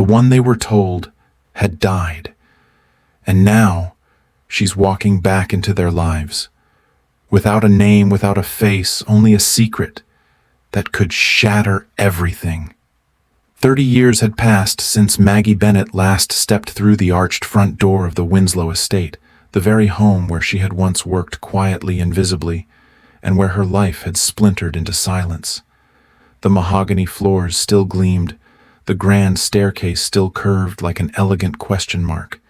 one they were told had died. And now she's walking back into their lives. Without a name, without a face, only a secret that could shatter everything. 30 years had passed since Maggie Bennett last stepped through the arched front door of the Winslow estate, the very home where she had once worked quietly and visibly, and where her life had splintered into silence. The mahogany floors still gleamed, the grand staircase still curved like an elegant question mark,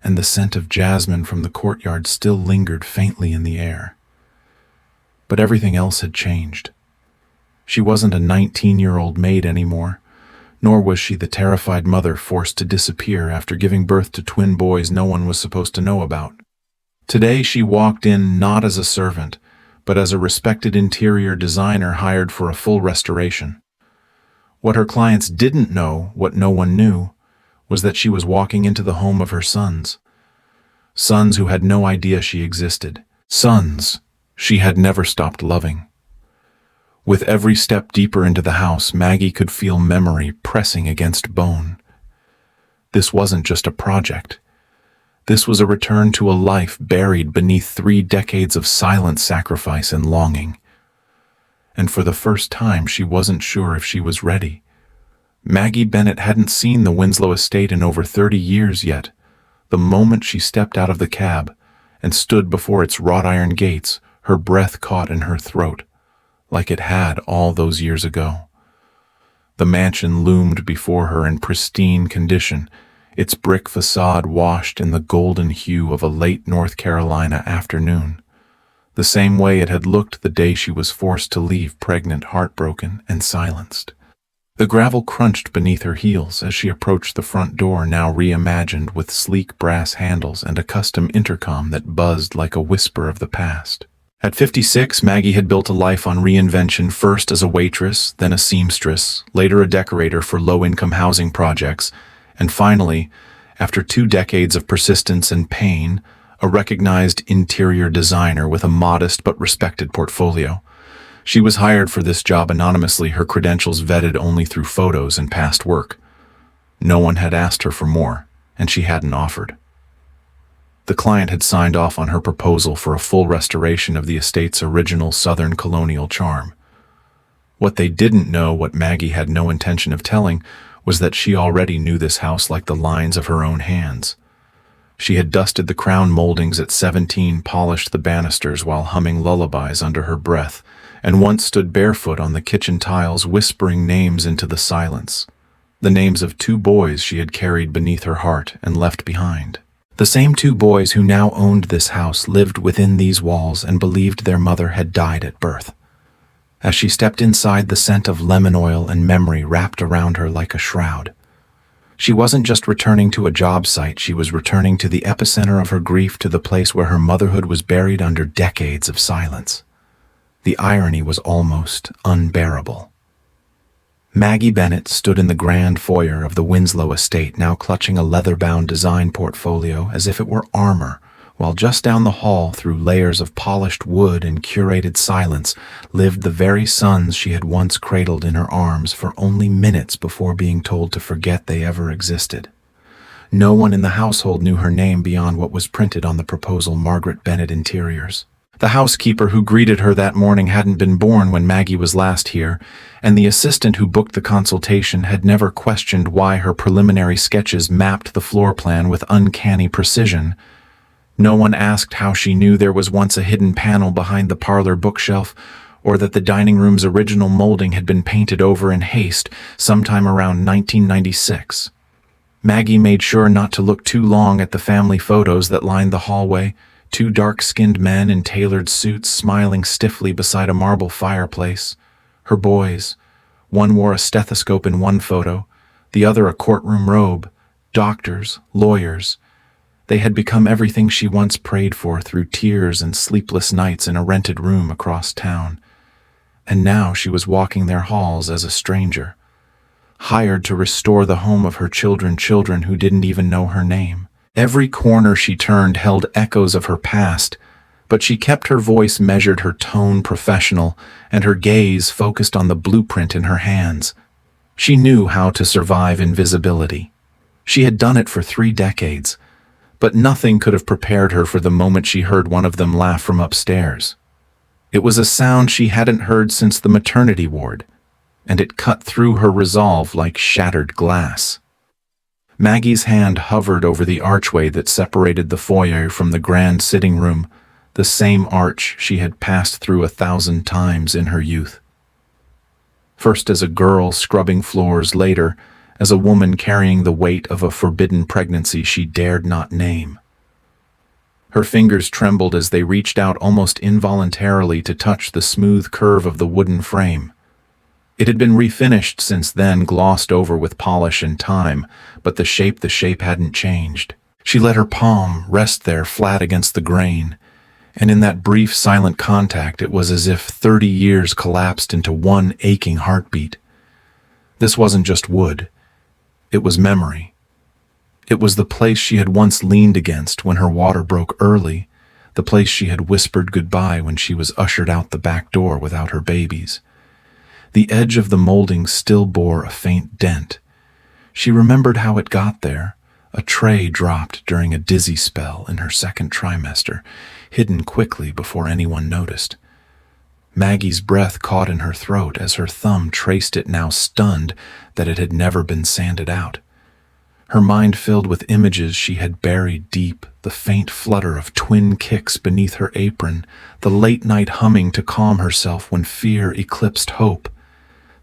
and the scent of jasmine from the courtyard still lingered faintly in the air. But everything else had changed. She wasn't a 19-year-old maid anymore, nor was she the terrified mother forced to disappear after giving birth to twin boys no one was supposed to know about. Today she walked in not as a servant, but as a respected interior designer hired for a full restoration. What her clients didn't know, what no one knew, was that she was walking into the home of her sons. Sons who had no idea she existed. Sons she had never stopped loving. With every step deeper into the house, Maggie could feel memory pressing against bone. This wasn't just a project. This was a return to a life buried beneath 3 decades of silent sacrifice and longing. And for the first time, she wasn't sure if she was ready. Maggie Bennett hadn't seen the Winslow estate in over 30 years yet. The moment she stepped out of the cab and stood before its wrought iron gates, her breath caught in her throat, like it had all those years ago. The mansion loomed before her in pristine condition, its brick facade washed in the golden hue of a late North Carolina afternoon, the same way it had looked the day she was forced to leave pregnant, heartbroken, and silenced. The gravel crunched beneath her heels as she approached the front door, now reimagined with sleek brass handles and a custom intercom that buzzed like a whisper of the past. At 56, Maggie had built a life on reinvention, first as a waitress, then a seamstress, later a decorator for low-income housing projects, and finally, after 2 decades of persistence and pain, a recognized interior designer with a modest but respected portfolio. She was hired for this job anonymously, her credentials vetted only through photos and past work. No one had asked her for more, and she hadn't offered. The client had signed off on her proposal for a full restoration of the estate's original Southern colonial charm. What they didn't know, what Maggie had no intention of telling, was that she already knew this house like the lines of her own hands. She had dusted the crown moldings at 17, polished the banisters while humming lullabies under her breath, and once stood barefoot on the kitchen tiles whispering names into the silence. The names of 2 boys she had carried beneath her heart and left behind. The same 2 boys who now owned this house lived within these walls and believed their mother had died at birth. As she stepped inside, the scent of lemon oil and memory wrapped around her like a shroud. She wasn't just returning to a job site, she was returning to the epicenter of her grief, to the place where her motherhood was buried under decades of silence. The irony was almost unbearable. Maggie Bennett stood in the grand foyer of the Winslow estate, now clutching a leather-bound design portfolio as if it were armor, while just down the hall, through layers of polished wood and curated silence, lived the very sons she had once cradled in her arms for only minutes before being told to forget they ever existed. No one in the household knew her name beyond what was printed on the proposal: Margaret Bennett Interiors. The housekeeper who greeted her that morning hadn't been born when Maggie was last here, and the assistant who booked the consultation had never questioned why her preliminary sketches mapped the floor plan with uncanny precision. No one asked how she knew there was once a hidden panel behind the parlor bookshelf, or that the dining room's original molding had been painted over in haste sometime around 1996. Maggie made sure not to look too long at the family photos that lined the hallway: 2 dark-skinned men in tailored suits smiling stiffly beside a marble fireplace. Her boys. One wore a stethoscope in one photo, the other a courtroom robe. Doctors, lawyers. They had become everything she once prayed for through tears and sleepless nights in a rented room across town. And now she was walking their halls as a stranger, hired to restore the home of her children who didn't even know her name. Every corner she turned held echoes of her past, but she kept her voice measured, her tone professional, and her gaze focused on the blueprint in her hands. She knew how to survive invisibility. She had done it for 3 decades, but nothing could have prepared her for the moment she heard one of them laugh from upstairs. It was a sound she hadn't heard since the maternity ward, and it cut through her resolve like shattered glass. Maggie's hand hovered over the archway that separated the foyer from the grand sitting room, the same arch she had passed through 1,000 times in her youth. First as a girl scrubbing floors, later as a woman carrying the weight of a forbidden pregnancy she dared not name. Her fingers trembled as they reached out almost involuntarily to touch the smooth curve of the wooden frame. It had been refinished since then, glossed over with polish and time, but the shape hadn't changed. She let her palm rest there flat against the grain, and in that brief silent contact it was as if 30 years collapsed into one aching heartbeat. This wasn't just wood. It was memory. It was the place she had once leaned against when her water broke early, the place she had whispered goodbye when she was ushered out the back door without her babies. The edge of the molding still bore a faint dent. She remembered how it got there. A tray dropped during a dizzy spell in her second trimester, hidden quickly before anyone noticed. Maggie's breath caught in her throat as her thumb traced it, now stunned that it had never been sanded out. Her mind filled with images she had buried deep, the faint flutter of twin kicks beneath her apron, the late-night humming to calm herself when fear eclipsed hope,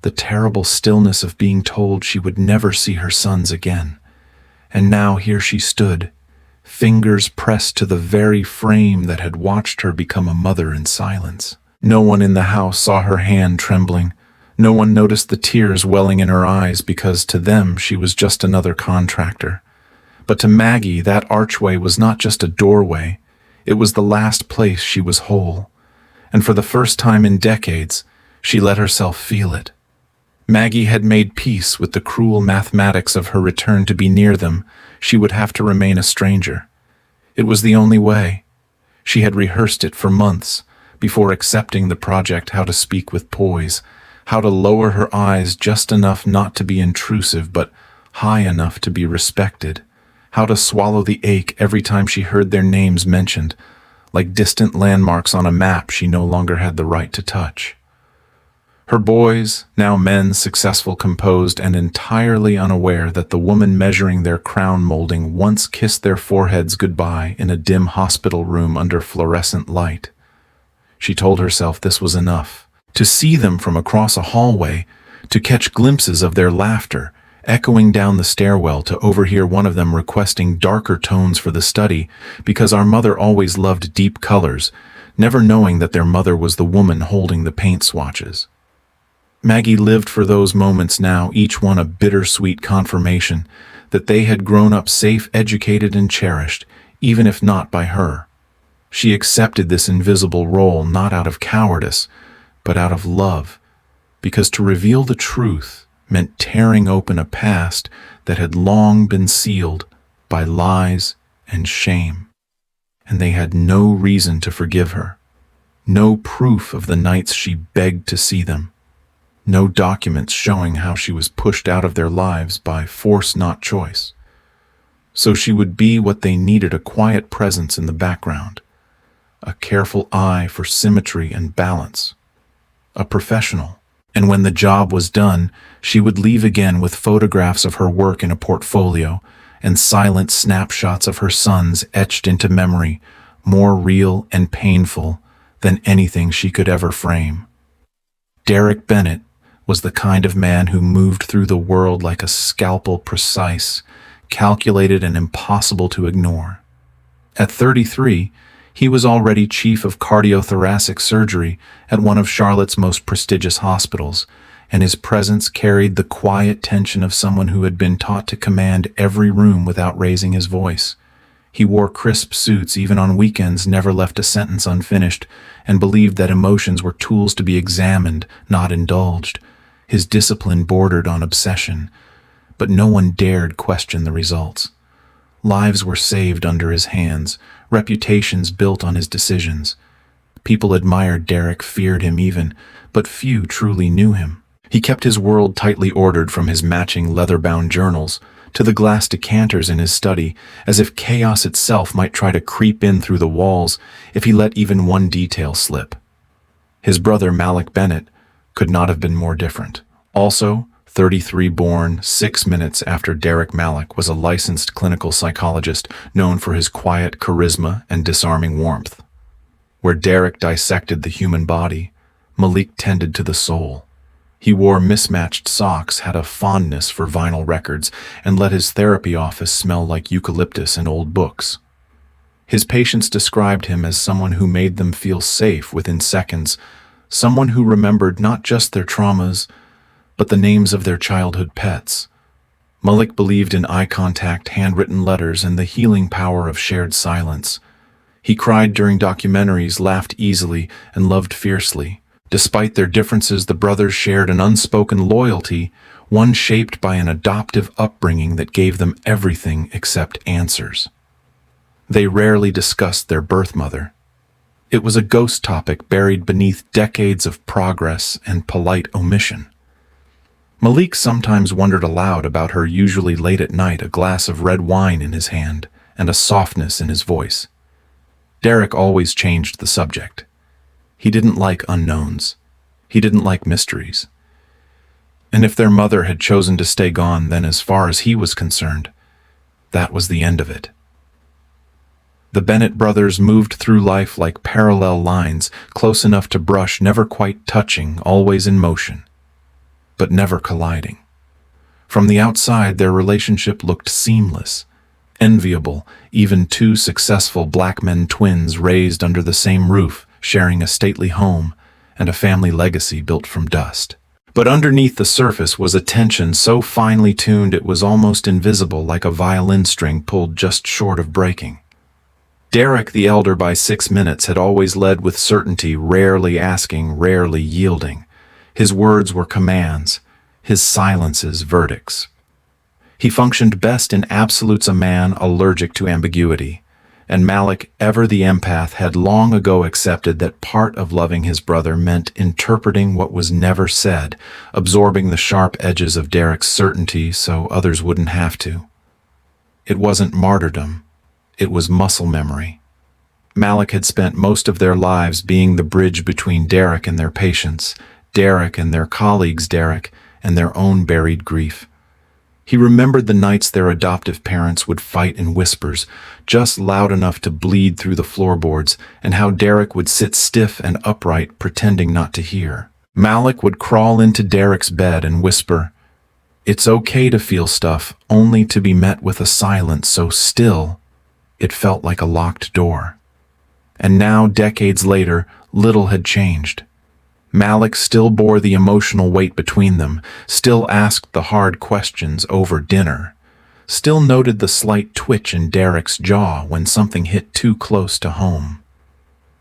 the terrible stillness of being told she would never see her sons again. And now here she stood, fingers pressed to the very frame that had watched her become a mother in silence. No one in the house saw her hand trembling. No one noticed the tears welling in her eyes because to them she was just another contractor. But to Maggie, that archway was not just a doorway. It was the last place she was whole. And for the first time in decades, she let herself feel it. Maggie had made peace with the cruel mathematics of her return to be near them. She would have to remain a stranger. It was the only way. She had rehearsed it for months before accepting the project, how to speak with poise, how to lower her eyes just enough not to be intrusive but high enough to be respected, how to swallow the ache every time she heard their names mentioned, like distant landmarks on a map she no longer had the right to touch. Her boys, now men, successful, composed, and entirely unaware that the woman measuring their crown molding once kissed their foreheads goodbye in a dim hospital room under fluorescent light. She told herself this was enough. To see them from across a hallway, to catch glimpses of their laughter, echoing down the stairwell, to overhear one of them requesting darker tones for the study because our mother always loved deep colors, never knowing that their mother was the woman holding the paint swatches. Maggie lived for those moments now, each one a bittersweet confirmation that they had grown up safe, educated, and cherished, even if not by her. She accepted this invisible role not out of cowardice, but out of love, because to reveal the truth meant tearing open a past that had long been sealed by lies and shame. And they had no reason to forgive her, no proof of the nights she begged to see them. No documents showing how she was pushed out of their lives by force, not choice. So she would be what they needed: a quiet presence in the background, a careful eye for symmetry and balance, a professional. And when the job was done, she would leave again with photographs of her work in a portfolio and silent snapshots of her sons etched into memory, more real and painful than anything she could ever frame. Derek Bennett was the kind of man who moved through the world like a scalpel, precise, calculated, and impossible to ignore. At 33, he was already chief of cardiothoracic surgery at one of Charlotte's most prestigious hospitals, and his presence carried the quiet tension of someone who had been taught to command every room without raising his voice. He wore crisp suits even on weekends, never left a sentence unfinished, and believed that emotions were tools to be examined, not indulged. His discipline bordered on obsession, but no one dared question the results. Lives were saved under his hands, reputations built on his decisions. People admired Derek, feared him even, but few truly knew him. He kept his world tightly ordered, from his matching leather-bound journals to the glass decanters in his study, as if chaos itself might try to creep in through the walls if he let even one detail slip. His brother Malik Bennett could not have been more different. Also, 33, born 6 minutes after Derek Malik, was a licensed clinical psychologist known for his quiet charisma and disarming warmth. Where Derek dissected the human body, Malik tended to the soul. He wore mismatched socks, had a fondness for vinyl records, and let his therapy office smell like eucalyptus and old books. His patients described him as someone who made them feel safe within seconds, someone who remembered not just their traumas, but the names of their childhood pets. Malik believed in eye contact, handwritten letters, and the healing power of shared silence. He cried during documentaries, laughed easily, and loved fiercely. Despite their differences, the brothers shared an unspoken loyalty, one shaped by an adoptive upbringing that gave them everything except answers. They rarely discussed their birth mother. It was a ghost topic buried beneath decades of progress and polite omission. Malik sometimes wondered aloud about her, usually late at night, a glass of red wine in his hand and a softness in his voice. Derek always changed the subject. He didn't like unknowns. He didn't like mysteries. And if their mother had chosen to stay gone, then as far as he was concerned, that was the end of it. The Bennett brothers moved through life like parallel lines, close enough to brush, never quite touching, always in motion, but never colliding. From the outside, their relationship looked seamless, enviable, even two successful black men twins raised under the same roof, sharing a stately home and a family legacy built from dust. But underneath the surface was a tension so finely tuned it was almost invisible, like a violin string pulled just short of breaking. Derek, the elder by 6 minutes, had always led with certainty, rarely asking, rarely yielding. His words were commands, his silences verdicts. He functioned best in absolutes, a man allergic to ambiguity. And Malik, ever the empath, had long ago accepted that part of loving his brother meant interpreting what was never said, absorbing the sharp edges of Derek's certainty so others wouldn't have to. It wasn't martyrdom, it was muscle memory. Malik had spent most of their lives being the bridge between Derek and their patients, Derek and their colleagues, Derek and their own buried grief. He remembered the nights their adoptive parents would fight in whispers, just loud enough to bleed through the floorboards, and how Derek would sit stiff and upright, pretending not to hear. Malik would crawl into Derek's bed and whisper, "It's okay to feel stuff," only to be met with a silence so still it felt like a locked door. And now, decades later, little had changed. Malik still bore the emotional weight between them, still asked the hard questions over dinner, still noted the slight twitch in Derek's jaw when something hit too close to home.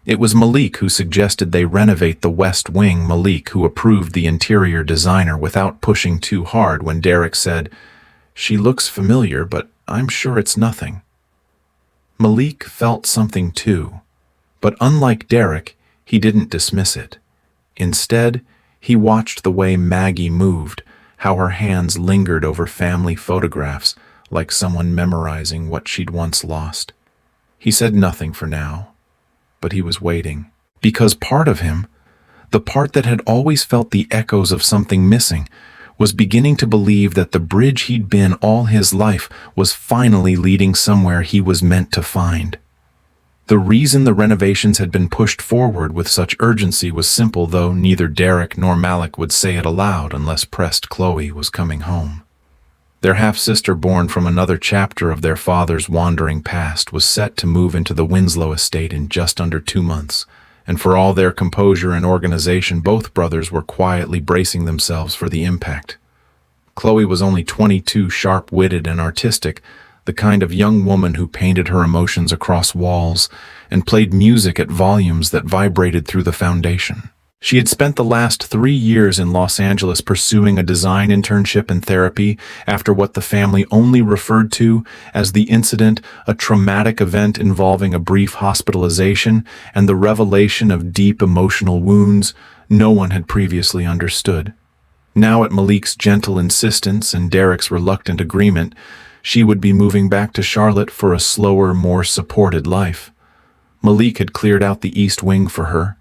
It was Malik who suggested they renovate the West Wing, Malik who approved the interior designer without pushing too hard when Derek said, "She looks familiar, but I'm sure it's nothing." Malik felt something too, but unlike Derek, he didn't dismiss it. Instead, he watched the way Maggie moved, how her hands lingered over family photographs, like someone memorizing what she'd once lost. He said nothing for now, but he was waiting, because part of him, the part that had always felt the echoes of something missing, was beginning to believe that the bridge he'd been all his life was finally leading somewhere he was meant to find. The reason the renovations had been pushed forward with such urgency was simple, though neither Derek nor Malik would say it aloud unless pressed. Chloe was coming home. Their half-sister, born from another chapter of their father's wandering past, was set to move into the Winslow estate in just under 2 months, and for all their composure and organization, both brothers were quietly bracing themselves for the impact. Chloe was only 22, sharp-witted and artistic, the kind of young woman who painted her emotions across walls and played music at volumes that vibrated through the foundation. She had spent the last 3 years in Los Angeles pursuing a design internship and therapy after what the family only referred to as the incident, a traumatic event involving a brief hospitalization and the revelation of deep emotional wounds no one had previously understood. Now, at Malik's gentle insistence and Derek's reluctant agreement, She would be moving back to Charlotte for a slower, more supported life. Malik had cleared out the East Wing for her.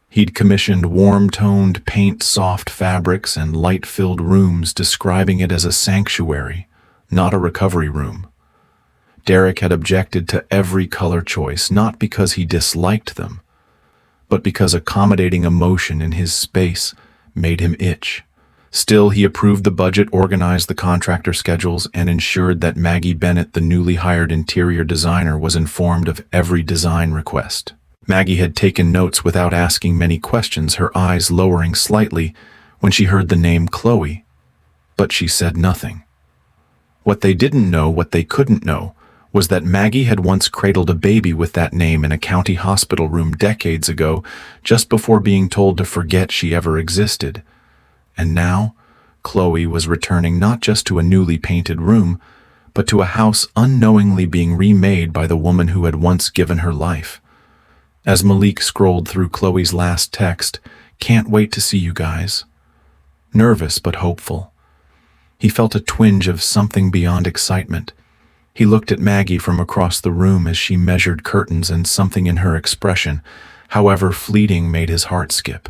He'd commissioned warm-toned paint, soft fabrics, and light-filled rooms, describing it as a sanctuary, not a recovery room. Derek had objected to every color choice, not because he disliked them, but because accommodating emotion in his space made him itch. Still, he approved the budget, organized the contractor schedules, and ensured that Maggie Bennett, the newly hired interior designer, was informed of every design request. Maggie had taken notes without asking many questions, her eyes lowering slightly when she heard the name Chloe, but she said nothing. What they didn't know, what they couldn't know, was that Maggie had once cradled a baby with that name in a county hospital room decades ago, just before being told to forget she ever existed. And now, Chloe was returning not just to a newly painted room, but to a house unknowingly being remade by the woman who had once given her life. As Malik scrolled through Chloe's last text, "Can't wait to see you guys." Nervous but hopeful. He felt a twinge of something beyond excitement. He looked at Maggie from across the room as she measured curtains, and something in her expression, however fleeting, made his heart skip.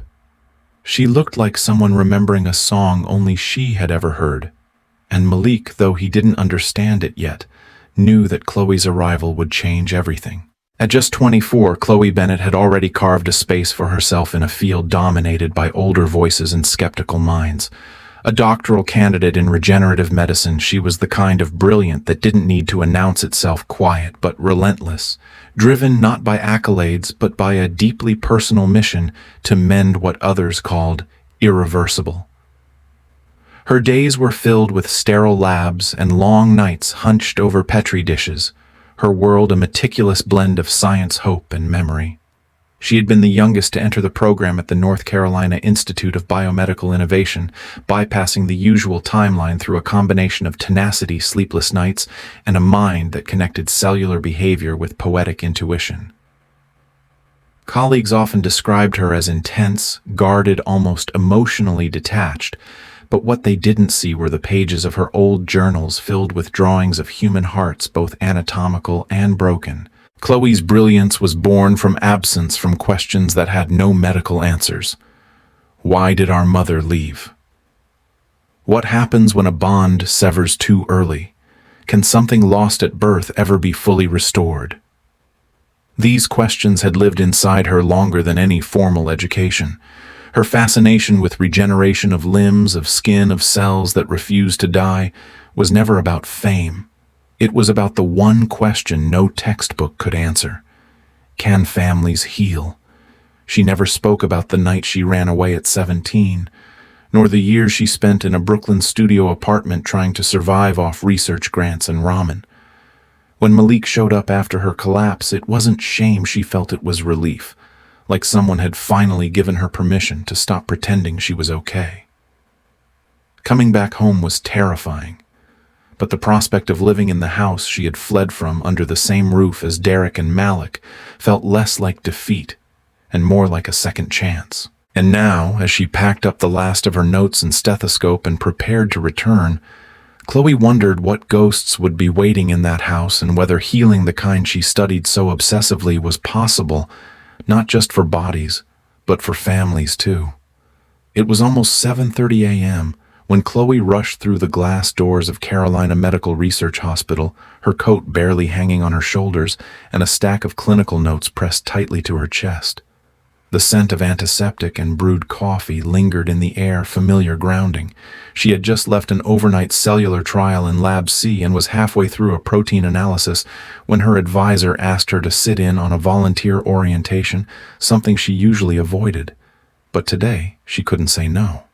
She looked like someone remembering a song only she had ever heard, and Malik, though he didn't understand it yet, knew that Chloe's arrival would change everything. At just 24, Chloe Bennett had already carved a space for herself in a field dominated by older voices and skeptical minds. A doctoral candidate in regenerative medicine, she was the kind of brilliant that didn't need to announce itself, quiet but relentless, driven not by accolades but by a deeply personal mission to mend what others called irreversible. Her days were filled with sterile labs and long nights hunched over Petri dishes, her world a meticulous blend of science, hope, and memory. She had been the youngest to enter the program at the North Carolina Institute of Biomedical Innovation, bypassing the usual timeline through a combination of tenacity, sleepless nights, and a mind that connected cellular behavior with poetic intuition. Colleagues often described her as intense, guarded, almost emotionally detached, but what they didn't see were the pages of her old journals filled with drawings of human hearts, both anatomical and broken. Chloe's brilliance was born from absence, from questions that had no medical answers. Why did our mother leave? What happens when a bond severs too early? Can something lost at birth ever be fully restored? These questions had lived inside her longer than any formal education. Her fascination with regeneration of limbs, of skin, of cells that refused to die was never about fame. It was about the one question no textbook could answer. Can families heal? She never spoke about the night she ran away at 17, nor the years she spent in a Brooklyn studio apartment trying to survive off research grants and ramen. When Malik showed up after her collapse, it wasn't shame she felt, it was relief, like someone had finally given her permission to stop pretending she was okay. Coming back home was terrifying. But the prospect of living in the house she had fled from under the same roof as Derek and Malik felt less like defeat and more like a second chance. And now, as she packed up the last of her notes and stethoscope and prepared to return, Chloe wondered what ghosts would be waiting in that house and whether healing the kind she studied so obsessively was possible, not just for bodies, but for families too. It was almost 7:30 a.m. when Chloe rushed through the glass doors of Carolina Medical Research Hospital, her coat barely hanging on her shoulders and a stack of clinical notes pressed tightly to her chest. The scent of antiseptic and brewed coffee lingered in the air, familiar grounding. She had just left an overnight cellular trial in Lab C and was halfway through a protein analysis when her advisor asked her to sit in on a volunteer orientation, something she usually avoided. But today, she couldn't say no.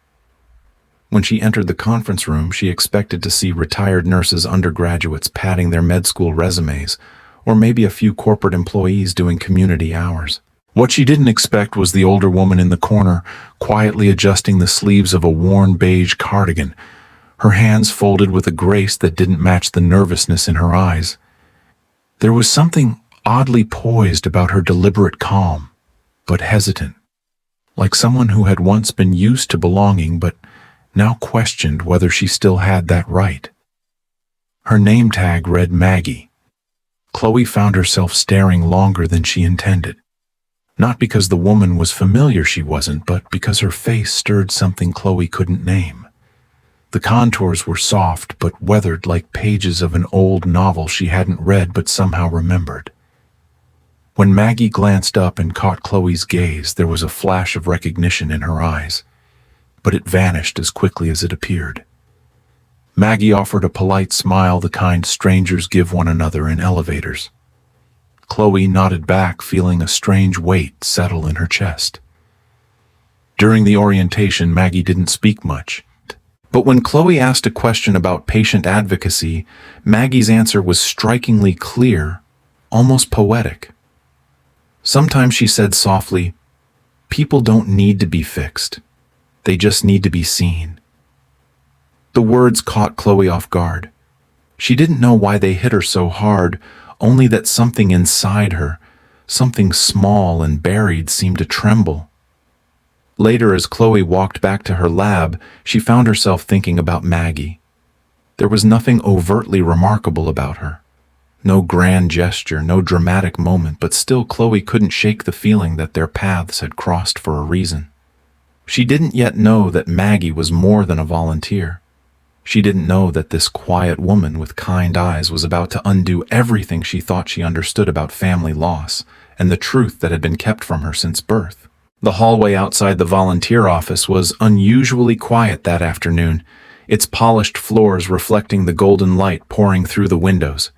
When she entered the conference room, she expected to see retired nurses, undergraduates padding their med school resumes, or maybe a few corporate employees doing community hours. What she didn't expect was the older woman in the corner, quietly adjusting the sleeves of a worn beige cardigan, her hands folded with a grace that didn't match the nervousness in her eyes. There was something oddly poised about her deliberate calm, but hesitant, like someone who had once been used to belonging but now questioned whether she still had that right. Her name tag read Maggie. Chloe found herself staring longer than she intended. Not because the woman was familiar, she wasn't, but because her face stirred something Chloe couldn't name. The contours were soft but weathered like pages of an old novel she hadn't read but somehow remembered. When Maggie glanced up and caught Chloe's gaze, there was a flash of recognition in her eyes, but it vanished as quickly as it appeared. Maggie offered a polite smile, the kind strangers give one another in elevators. Chloe nodded back, feeling a strange weight settle in her chest. During the orientation, Maggie didn't speak much. But when Chloe asked a question about patient advocacy, Maggie's answer was strikingly clear, almost poetic. Sometimes she said softly, "People don't need to be fixed. They just need to be seen." The words caught Chloe off guard. She didn't know why they hit her so hard, only that something inside her, something small and buried, seemed to tremble. Later, as Chloe walked back to her lab, she found herself thinking about Maggie. There was nothing overtly remarkable about her. No grand gesture, no dramatic moment, but still Chloe couldn't shake the feeling that their paths had crossed for a reason. She didn't yet know that Maggie was more than a volunteer. She didn't know that this quiet woman with kind eyes was about to undo everything she thought she understood about family loss and the truth that had been kept from her since birth. The hallway outside the volunteer office was unusually quiet that afternoon, its polished floors reflecting the golden light pouring through the windows.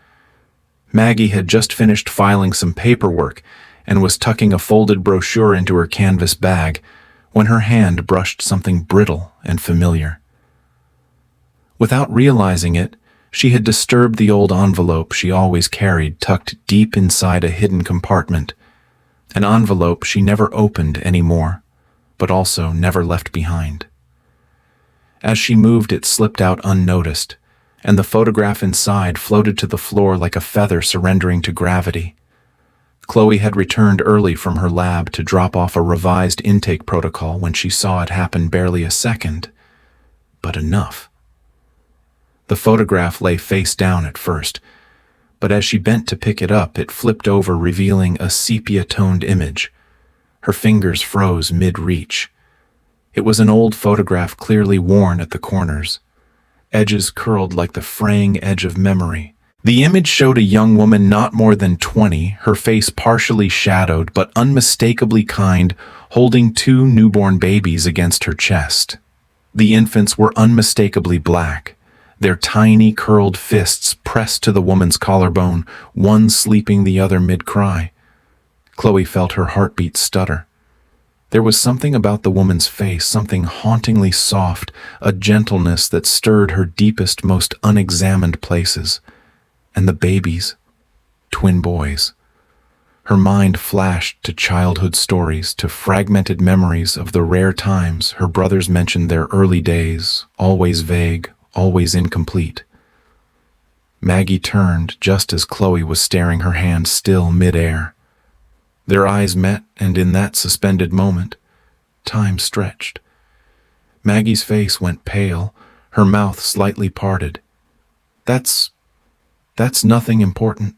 Maggie had just finished filing some paperwork and was tucking a folded brochure into her canvas bag when her hand brushed something brittle and familiar. Without realizing it, she had disturbed the old envelope she always carried tucked deep inside a hidden compartment, an envelope she never opened anymore, but also never left behind. As she moved, it slipped out unnoticed, and the photograph inside floated to the floor like a feather surrendering to gravity. Chloe had returned early from her lab to drop off a revised intake protocol when she saw it happen barely a second, but enough. The photograph lay face down at first, but as she bent to pick it up, it flipped over, revealing a sepia-toned image. Her fingers froze mid-reach. It was an old photograph, clearly worn at the corners, edges curled like the fraying edge of memory. The image showed a young woman not more than 20, her face partially shadowed but unmistakably kind, holding two newborn babies against her chest. The infants were unmistakably black, their tiny curled fists pressed to the woman's collarbone, one sleeping, the other mid-cry. Chloe felt her heartbeat stutter. There was something about the woman's face, something hauntingly soft, a gentleness that stirred her deepest, most unexamined places. And the babies, twin boys. Her mind flashed to childhood stories, to fragmented memories of the rare times her brothers mentioned their early days, always vague, always incomplete. Maggie turned just as Chloe was staring, her hand still mid-air. Their eyes met, and in that suspended moment, time stretched. Maggie's face went pale, her mouth slightly parted. That's nothing important,"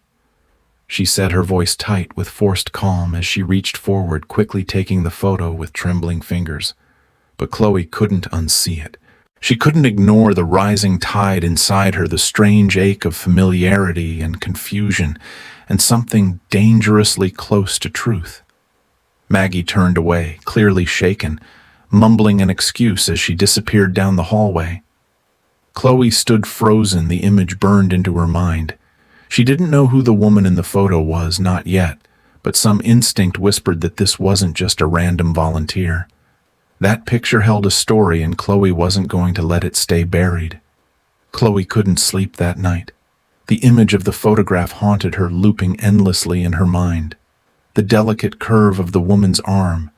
she said, her voice tight with forced calm as she reached forward, quickly taking the photo with trembling fingers. But Chloe couldn't unsee it. She couldn't ignore the rising tide inside her, the strange ache of familiarity and confusion, and something dangerously close to truth. Maggie turned away, clearly shaken, mumbling an excuse as she disappeared down the hallway. Chloe stood frozen, the image burned into her mind. She didn't know who the woman in the photo was, not yet, but some instinct whispered that this wasn't just a random volunteer. That picture held a story, and Chloe wasn't going to let it stay buried. Chloe couldn't sleep that night. The image of the photograph haunted her, looping endlessly in her mind. The delicate curve of the woman's arm,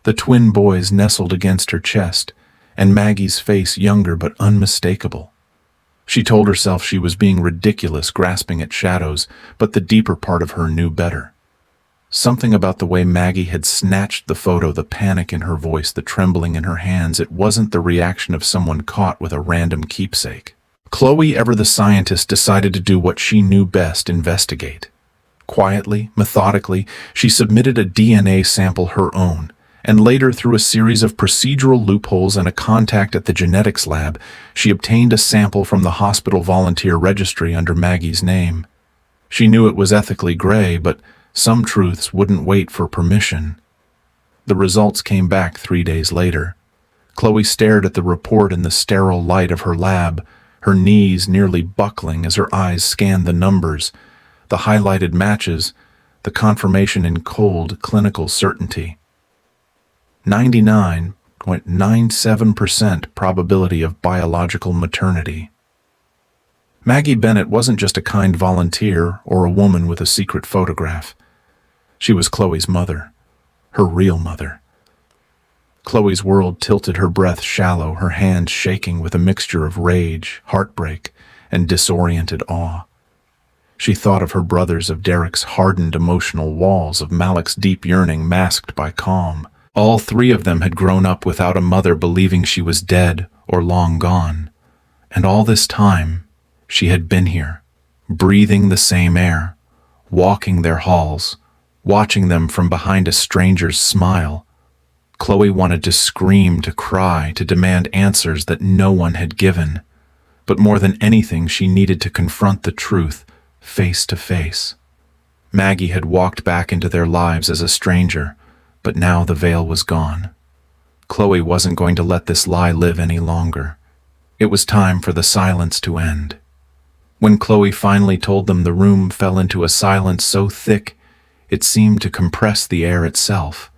the twin boys nestled against her chest, and Maggie's face, younger but unmistakable. She told herself she was being ridiculous, grasping at shadows, but the deeper part of her knew better. Something about the way Maggie had snatched the photo, the panic in her voice, the trembling in her hands, it wasn't the reaction of someone caught with a random keepsake. Chloe, ever the scientist, decided to do what she knew best: investigate. Quietly, methodically, she submitted a DNA sample her own, and later, through a series of procedural loopholes and a contact at the genetics lab, she obtained a sample from the hospital volunteer registry under Maggie's name. She knew it was ethically gray, but some truths wouldn't wait for permission. The results came back 3 days later. Chloe stared at the report in the sterile light of her lab, her knees nearly buckling as her eyes scanned the numbers, the highlighted matches, the confirmation in cold, clinical certainty. 99.97% probability of biological maternity. Maggie Bennett wasn't just a kind volunteer or a woman with a secret photograph. She was Chloe's mother, her real mother. Chloe's world tilted, her breath shallow, her hands shaking with a mixture of rage, heartbreak, and disoriented awe. She thought of her brothers, of Derek's hardened emotional walls, of Malik's deep yearning masked by calm. All three of them had grown up without a mother, believing she was dead or long gone. And all this time, she had been here, breathing the same air, walking their halls, watching them from behind a stranger's smile. Chloe wanted to scream, to cry, to demand answers that no one had given. But more than anything, she needed to confront the truth, face to face. Maggie had walked back into their lives as a stranger, but now the veil was gone. Chloe wasn't going to let this lie live any longer. It was time for the silence to end. When Chloe finally told them, the room fell into a silence so thick it seemed to compress the air itself.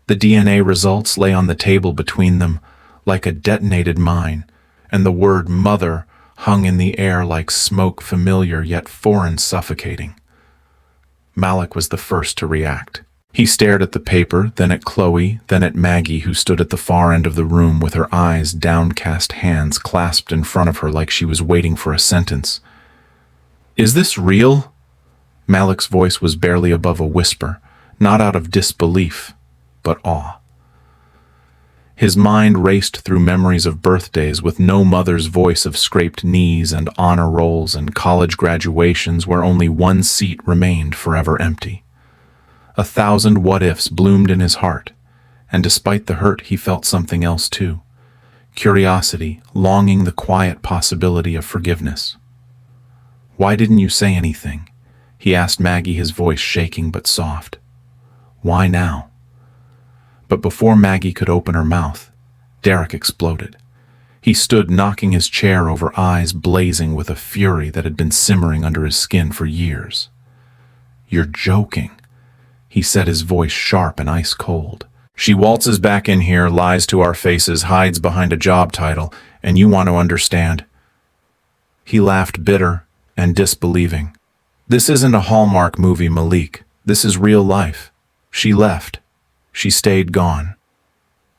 The DNA results lay on the table between them like a detonated mine, and the word mother hung in the air like smoke, familiar yet foreign, suffocating. Malik was the first to react. He stared at the paper, then at Chloe, then at Maggie, who stood at the far end of the room with her eyes downcast, hands clasped in front of her like she was waiting for a sentence. "Is this real?" Malik's voice was barely above a whisper, not out of disbelief, but awe. His mind raced through memories of birthdays with no mother's voice, of scraped knees and honor rolls and college graduations where only one seat remained forever empty. 1,000 what-ifs bloomed in his heart, and despite the hurt, he felt something else too. Curiosity, longing, the quiet possibility of forgiveness. "Why didn't you say anything?" he asked Maggie, his voice shaking but soft. "Why now?" But before Maggie could open her mouth, Derek exploded. He stood, knocking his chair over, eyes blazing with a fury that had been simmering under his skin for years. "You're joking," he said, his voice sharp and ice cold. "She waltzes back in here, lies to our faces, hides behind a job title, and you want to understand?" He laughed, bitter and disbelieving. "This isn't a Hallmark movie, Malik. This is real life. She left. She stayed gone.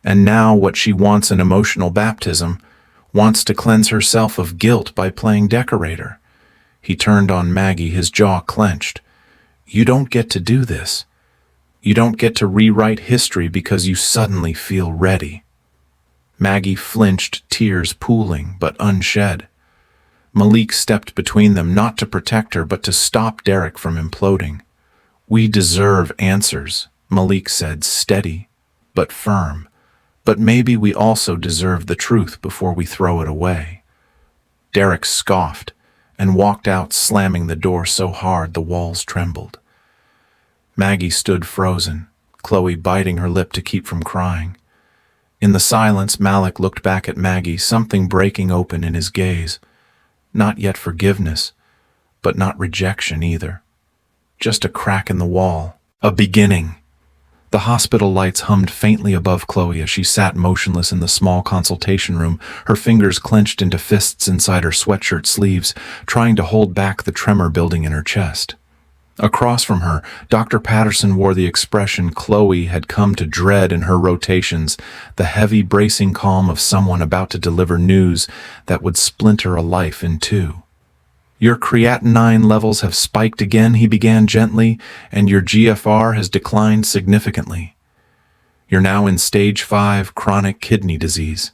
And now what she wants, an emotional baptism, wants to cleanse herself of guilt by playing decorator." He turned on Maggie, his jaw clenched. "You don't get to do this. You don't get to rewrite history because you suddenly feel ready." Maggie flinched, tears pooling but unshed. Malik stepped between them, not to protect her, but to stop Derek from imploding. "We deserve answers," Malik said, steady but firm. "But maybe we also deserve the truth before we throw it away." Derek scoffed and walked out, slamming the door so hard the walls trembled. Maggie stood frozen, Chloe biting her lip to keep from crying. In the silence, Malik looked back at Maggie, something breaking open in his gaze. Not yet forgiveness, but not rejection either. Just a crack in the wall, a beginning. The hospital lights hummed faintly above Chloe as she sat motionless in the small consultation room, her fingers clenched into fists inside her sweatshirt sleeves, trying to hold back the tremor building in her chest. Across from her, Dr. Patterson wore the expression Chloe had come to dread in her rotations, the heavy, bracing calm of someone about to deliver news that would splinter a life in two. "Your creatinine levels have spiked again," he began gently, "and your GFR has declined significantly. You're now in stage 5 chronic kidney disease.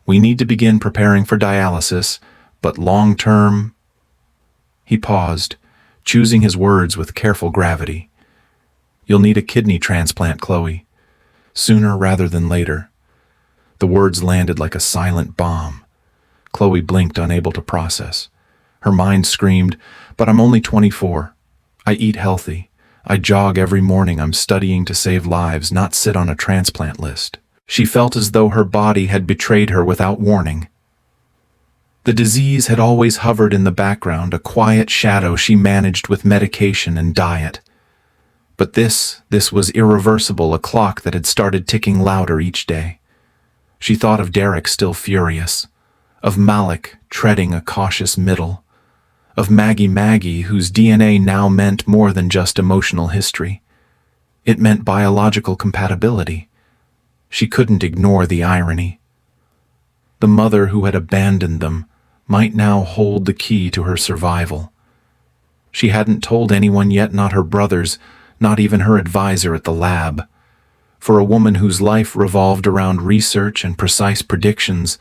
We need to begin preparing for dialysis, But long-term... He paused, choosing his words with careful gravity. You'll need a kidney transplant, Chloe. Sooner rather than later. The words landed like a silent bomb. Chloe blinked, unable to process. Her mind screamed, but I'm only 24. I eat healthy. I jog every morning. I'm studying to save lives, not sit on a transplant list. She felt as though her body had betrayed her without warning. The disease had always hovered in the background, a quiet shadow she managed with medication and diet. But this was irreversible, a clock that had started ticking louder each day. She thought of Derek still furious, of Malik treading a cautious middle, of Maggie whose DNA now meant more than just emotional history. It meant biological compatibility. She couldn't ignore the irony. The mother who had abandoned them might now hold the key to her survival. She hadn't told anyone yet, not her brothers, not even her advisor at the lab. For a woman whose life revolved around research and precise predictions,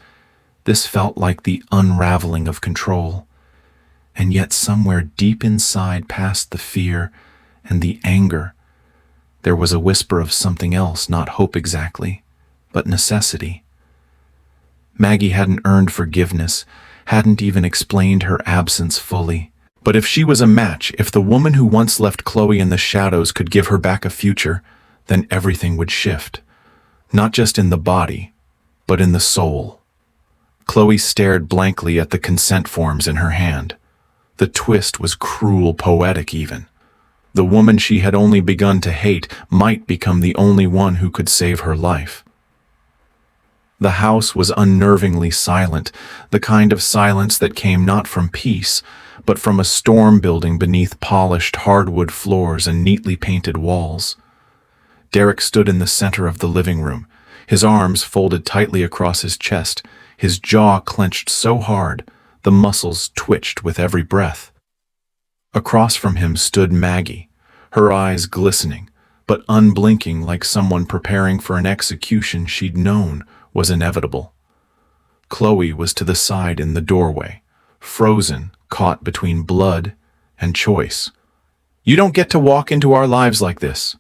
this felt like the unraveling of control. And yet somewhere deep inside, past the fear and the anger, there was a whisper of something else, not hope exactly, but necessity. Maggie hadn't earned forgiveness, hadn't even explained her absence fully. But if she was a match, if the woman who once left Chloe in the shadows could give her back a future, then everything would shift. Not just in the body, but in the soul. Chloe stared blankly at the consent forms in her hand. The twist was cruel, poetic even. The woman she had only begun to hate might become the only one who could save her life. The house was unnervingly silent, the kind of silence that came not from peace, but from a storm building beneath polished hardwood floors and neatly painted walls. Derek stood in the center of the living room, his arms folded tightly across his chest, his jaw clenched so hard, the muscles twitched with every breath. Across from him stood Maggie, her eyes glistening, but unblinking, like someone preparing for an execution she'd known was inevitable. Chloe was to the side in the doorway, frozen, caught between blood and choice. You don't get to walk into our lives like this.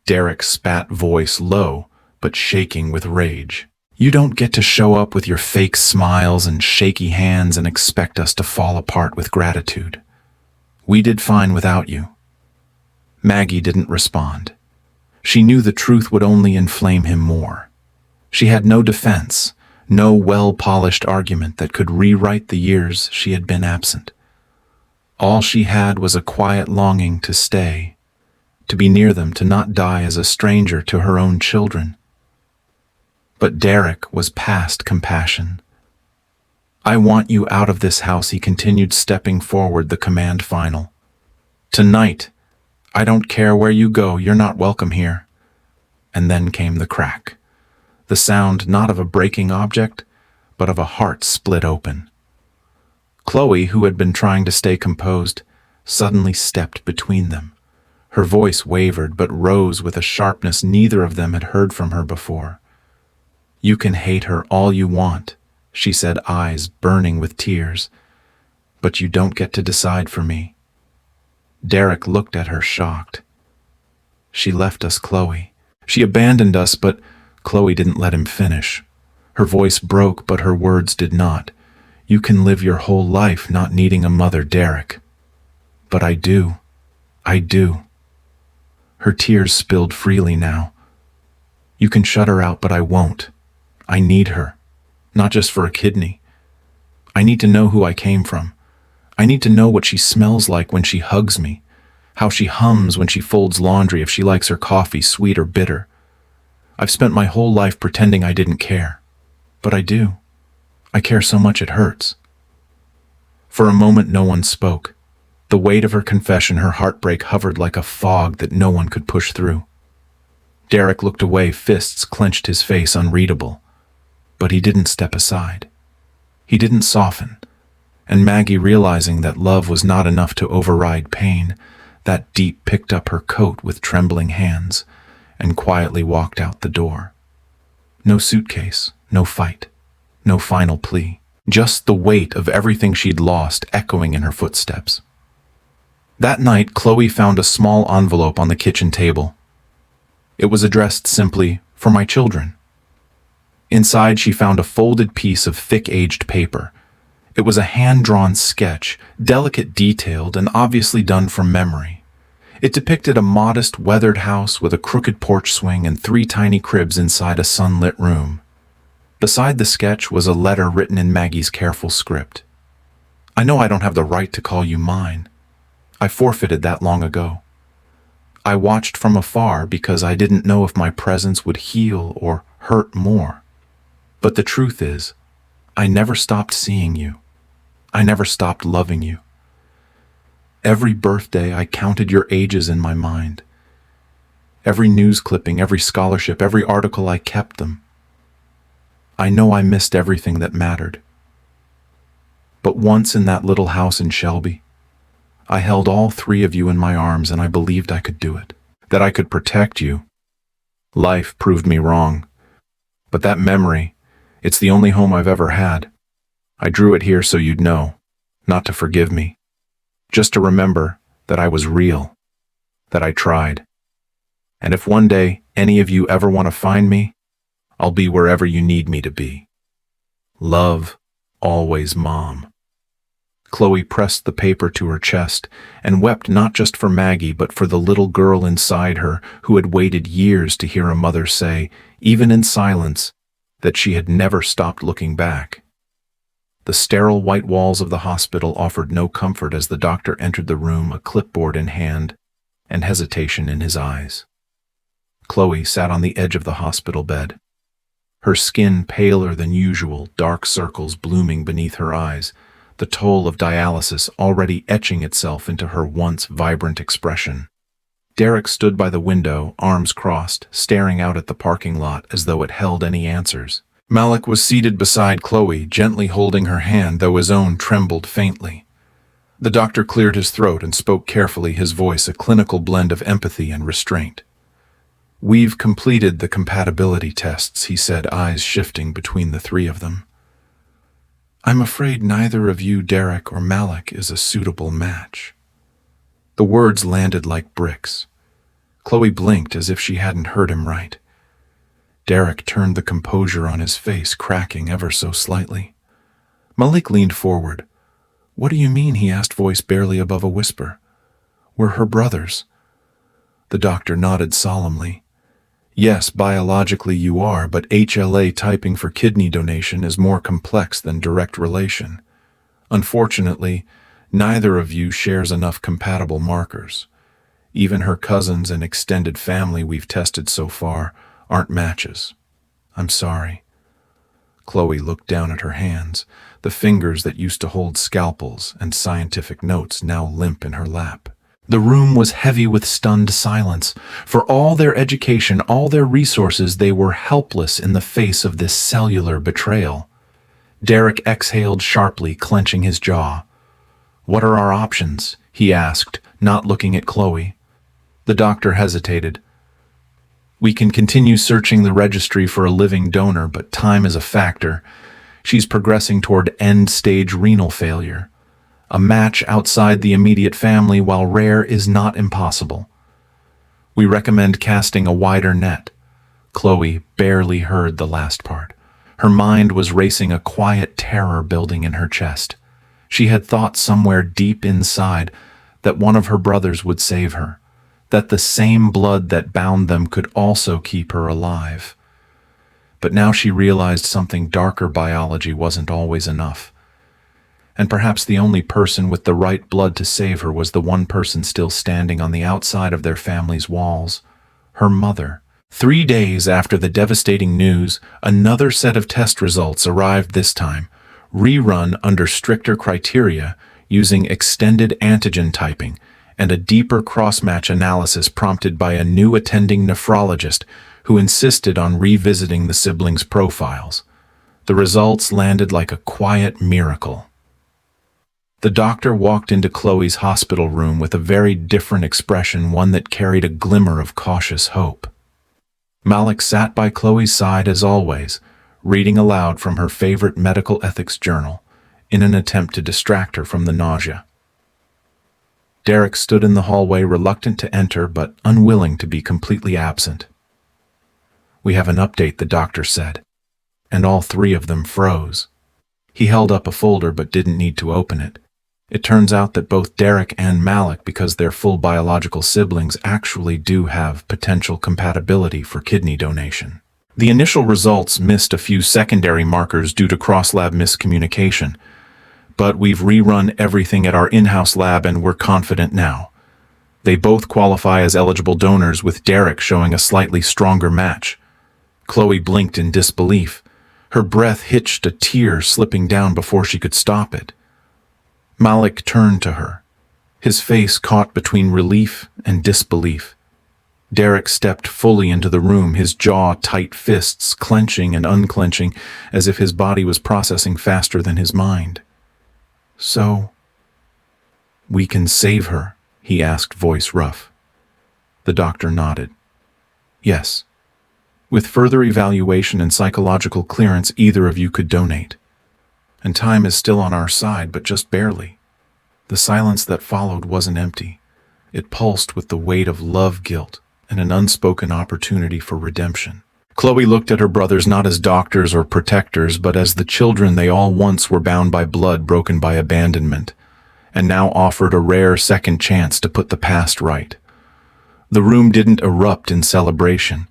Derek's spat voice low, but shaking with rage. You don't get to show up with your fake smiles and shaky hands and expect us to fall apart with gratitude. We did fine without you. Maggie didn't respond. She knew the truth would only inflame him more. She had no defense, no well-polished argument that could rewrite the years she had been absent. All she had was a quiet longing to stay, to be near them, to not die as a stranger to her own children. But Derek was past compassion. I want you out of this house, he continued, stepping forward, the command final. Tonight, I don't care where you go, you're not welcome here. And then came the crack. The sound not of a breaking object, but of a heart split open. Chloe, who had been trying to stay composed, suddenly stepped between them. Her voice wavered but rose with a sharpness neither of them had heard from her before. You can hate her all you want, she said, eyes burning with tears, but you don't get to decide for me. Derek looked at her, shocked. She left us, Chloe. She abandoned us, but Chloe didn't let him finish. Her voice broke, but her words did not. You can live your whole life not needing a mother, Derek. But I do. I do. Her tears spilled freely now. You can shut her out, but I won't. I need her. Not just for a kidney. I need to know who I came from. I need to know what she smells like when she hugs me, how she hums when she folds laundry, if she likes her coffee sweet or bitter. I've spent my whole life pretending I didn't care. But I do. I care so much it hurts. For a moment no one spoke. The weight of her confession, her heartbreak, hovered like a fog that no one could push through. Derek looked away, fists clenched, his face unreadable. But he didn't step aside. He didn't soften. And Maggie, realizing that love was not enough to override pain, that deep picked up her coat with trembling hands and quietly walked out the door. No suitcase, no fight, no final plea. just the weight of everything she'd lost echoing in her footsteps. That night, Chloe found a small envelope on the kitchen table. It was addressed simply, "For my children." Inside, she found a folded piece of thick-aged paper. It was a hand-drawn sketch, delicate detailed and obviously done from memory. It depicted a modest, weathered house with a crooked porch swing and 3 tiny cribs inside a sunlit room. Beside the sketch was a letter written in Maggie's careful script. "I know I don't have the right to call you mine. I forfeited that long ago. I watched from afar because I didn't know if my presence would heal or hurt more. But the truth is, I never stopped seeing you. I never stopped loving you. Every birthday I counted your ages in my mind. Every news clipping, every scholarship, every article, I kept them. I know I missed everything that mattered. But once in that little house in Shelby, I held all 3 of you in my arms and I believed I could do it, that I could protect you. Life proved me wrong. But that memory, it's the only home I've ever had. I drew it here so you'd know, not to forgive me, just to remember that I was real, that I tried. And if one day any of you ever want to find me, I'll be wherever you need me to be. Love, always, Mom." Chloe pressed the paper to her chest and wept not just for Maggie but for the little girl inside her who had waited years to hear a mother say, even in silence, that she had never stopped looking back. The sterile white walls of the hospital offered no comfort as the doctor entered the room, a clipboard in hand and hesitation in his eyes. Chloe sat on the edge of the hospital bed, her skin paler than usual, dark circles blooming beneath her eyes, the toll of dialysis already etching itself into her once vibrant expression. Derek stood by the window, arms crossed, staring out at the parking lot as though it held any answers. Malik was seated beside Chloe, gently holding her hand, though his own trembled faintly. The doctor cleared his throat and spoke carefully, his voice a clinical blend of empathy and restraint. "We've completed the compatibility tests," he said, eyes shifting between the 3 of them. "I'm afraid neither of you, Derek or Malik, is a suitable match." The words landed like bricks. Chloe blinked as if she hadn't heard him right. Derek turned the composure on his face, cracking ever so slightly. Malik leaned forward. "What do you mean?" he asked, voice barely above a whisper. "We're her brothers." The doctor nodded solemnly. "Yes, biologically you are, but HLA typing for kidney donation is more complex than direct relation. Unfortunately, neither of you shares enough compatible markers. Even her cousins and extended family we've tested so far aren't matches. I'm sorry." Chloe looked down at her hands, the fingers that used to hold scalpels and scientific notes now limp in her lap. The room was heavy with stunned silence. For all their education, all their resources, they were helpless in the face of this cellular betrayal. Derek exhaled sharply, clenching his jaw. "What are our options?" he asked, not looking at Chloe. The doctor hesitated. "We can continue searching the registry for a living donor, but time is a factor. She's progressing toward end-stage renal failure. A match outside the immediate family, while rare, is not impossible. We recommend casting a wider net." Chloe barely heard the last part. Her mind was racing, a quiet terror building in her chest. She had thought somewhere deep inside that one of her brothers would save her, that the same blood that bound them could also keep her alive. But now she realized something darker: biology wasn't always enough. And perhaps the only person with the right blood to save her was the one person still standing on the outside of their family's walls: her mother. 3 days after the devastating news, another set of test results arrived, this time rerun under stricter criteria, using extended antigen typing and a deeper cross-match analysis prompted by a new attending nephrologist who insisted on revisiting the siblings' profiles. The results landed like a quiet miracle. The doctor walked into Chloe's hospital room with a very different expression, one that carried a glimmer of cautious hope. Malik sat by Chloe's side as always, reading aloud from her favorite medical ethics journal in an attempt to distract her from the nausea. Derek stood in the hallway, reluctant to enter but unwilling to be completely absent. "We have an update," the doctor said, and all three of them froze. He held up a folder but didn't need to open it. It turns out that both Derek and Malik, because they're full biological siblings, actually do have potential compatibility for kidney donation. The initial results missed a few secondary markers due to cross-lab miscommunication, but we've rerun everything at our in-house lab and we're confident now. They both qualify as eligible donors, with Derek showing a slightly stronger match. Chloe blinked in disbelief. Her breath hitched, a tear slipping down before she could stop it. Malik turned to her, his face caught between relief and disbelief. Derek stepped fully into the room, his jaw tight, fists clenching and unclenching as if his body was processing faster than his mind. "So, we can save her?" he asked, voice rough. The doctor nodded. "Yes. With further evaluation and psychological clearance, either of you could donate. And time is still on our side, but just barely." The silence that followed wasn't empty. It pulsed with the weight of love, guilt, and an unspoken opportunity for redemption. Chloe looked at her brothers not as doctors or protectors, but as the children they all once were, bound by blood, broken by abandonment, and now offered a rare second chance to put the past right. The room didn't erupt in celebration.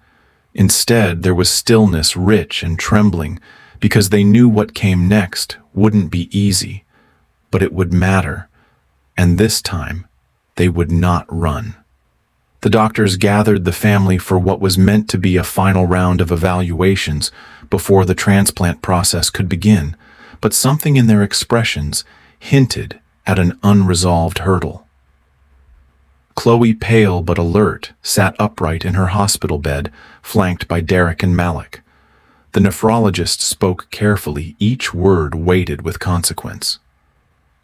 Instead, there was stillness, rich and trembling, because they knew what came next wouldn't be easy, but it would matter, and this time, they would not run. The doctors gathered the family for what was meant to be a final round of evaluations before the transplant process could begin, but something in their expressions hinted at an unresolved hurdle. Chloe, pale but alert, sat upright in her hospital bed, flanked by Derek and Malik. The nephrologist spoke carefully, each word weighted with consequence.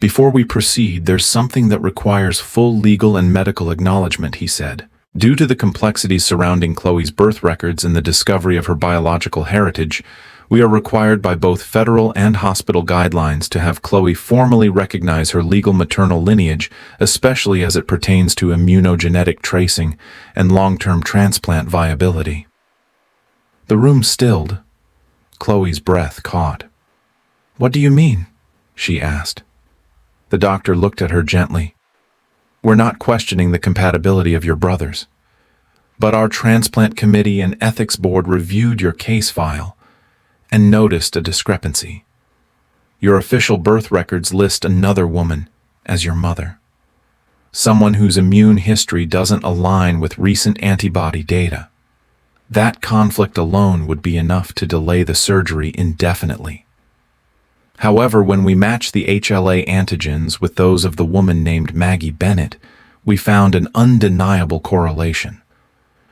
"Before we proceed, there's something that requires full legal and medical acknowledgement," he said. "Due to the complexities surrounding Chloe's birth records and the discovery of her biological heritage, we are required by both federal and hospital guidelines to have Chloe formally recognize her legal maternal lineage, especially as it pertains to immunogenetic tracing and long-term transplant viability." The room stilled. Chloe's breath caught. "What do you mean?" she asked. The doctor looked at her gently. "We're not questioning the compatibility of your brothers, but our transplant committee and ethics board reviewed your case file and noticed a discrepancy. Your official birth records list another woman as your mother, someone whose immune history doesn't align with recent antibody data. That conflict alone would be enough to delay the surgery indefinitely. However, when we matched the HLA antigens with those of the woman named Maggie Bennett, we found an undeniable correlation.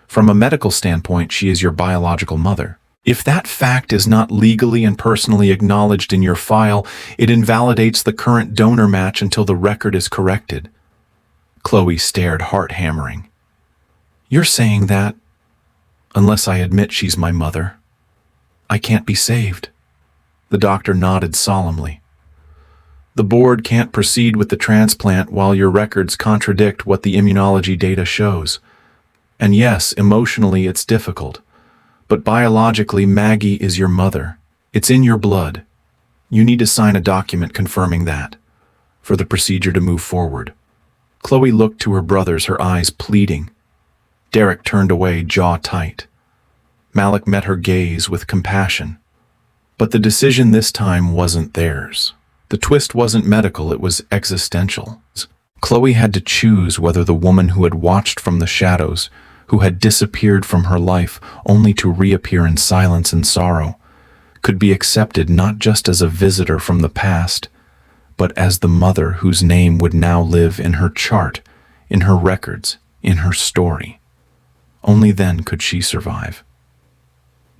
From a medical standpoint, she is your biological mother. If that fact is not legally and personally acknowledged in your file, it invalidates the current donor match until the record is corrected." Chloe stared, heart hammering. "You're saying that, unless I admit she's my mother, I can't be saved?" The doctor nodded solemnly. "The board can't proceed with the transplant while your records contradict what the immunology data shows. And yes, emotionally it's difficult. But biologically, Maggie is your mother. It's in your blood. You need to sign a document confirming that, for the procedure to move forward." Chloe looked to her brothers, her eyes pleading. Derek turned away, jaw tight. Malik met her gaze with compassion. But the decision this time wasn't theirs. The twist wasn't medical, it was existential. Chloe had to choose whether the woman who had watched from the shadows, who had disappeared from her life only to reappear in silence and sorrow, could be accepted not just as a visitor from the past, but as the mother whose name would now live in her chart, in her records, in her story. Only then could she survive.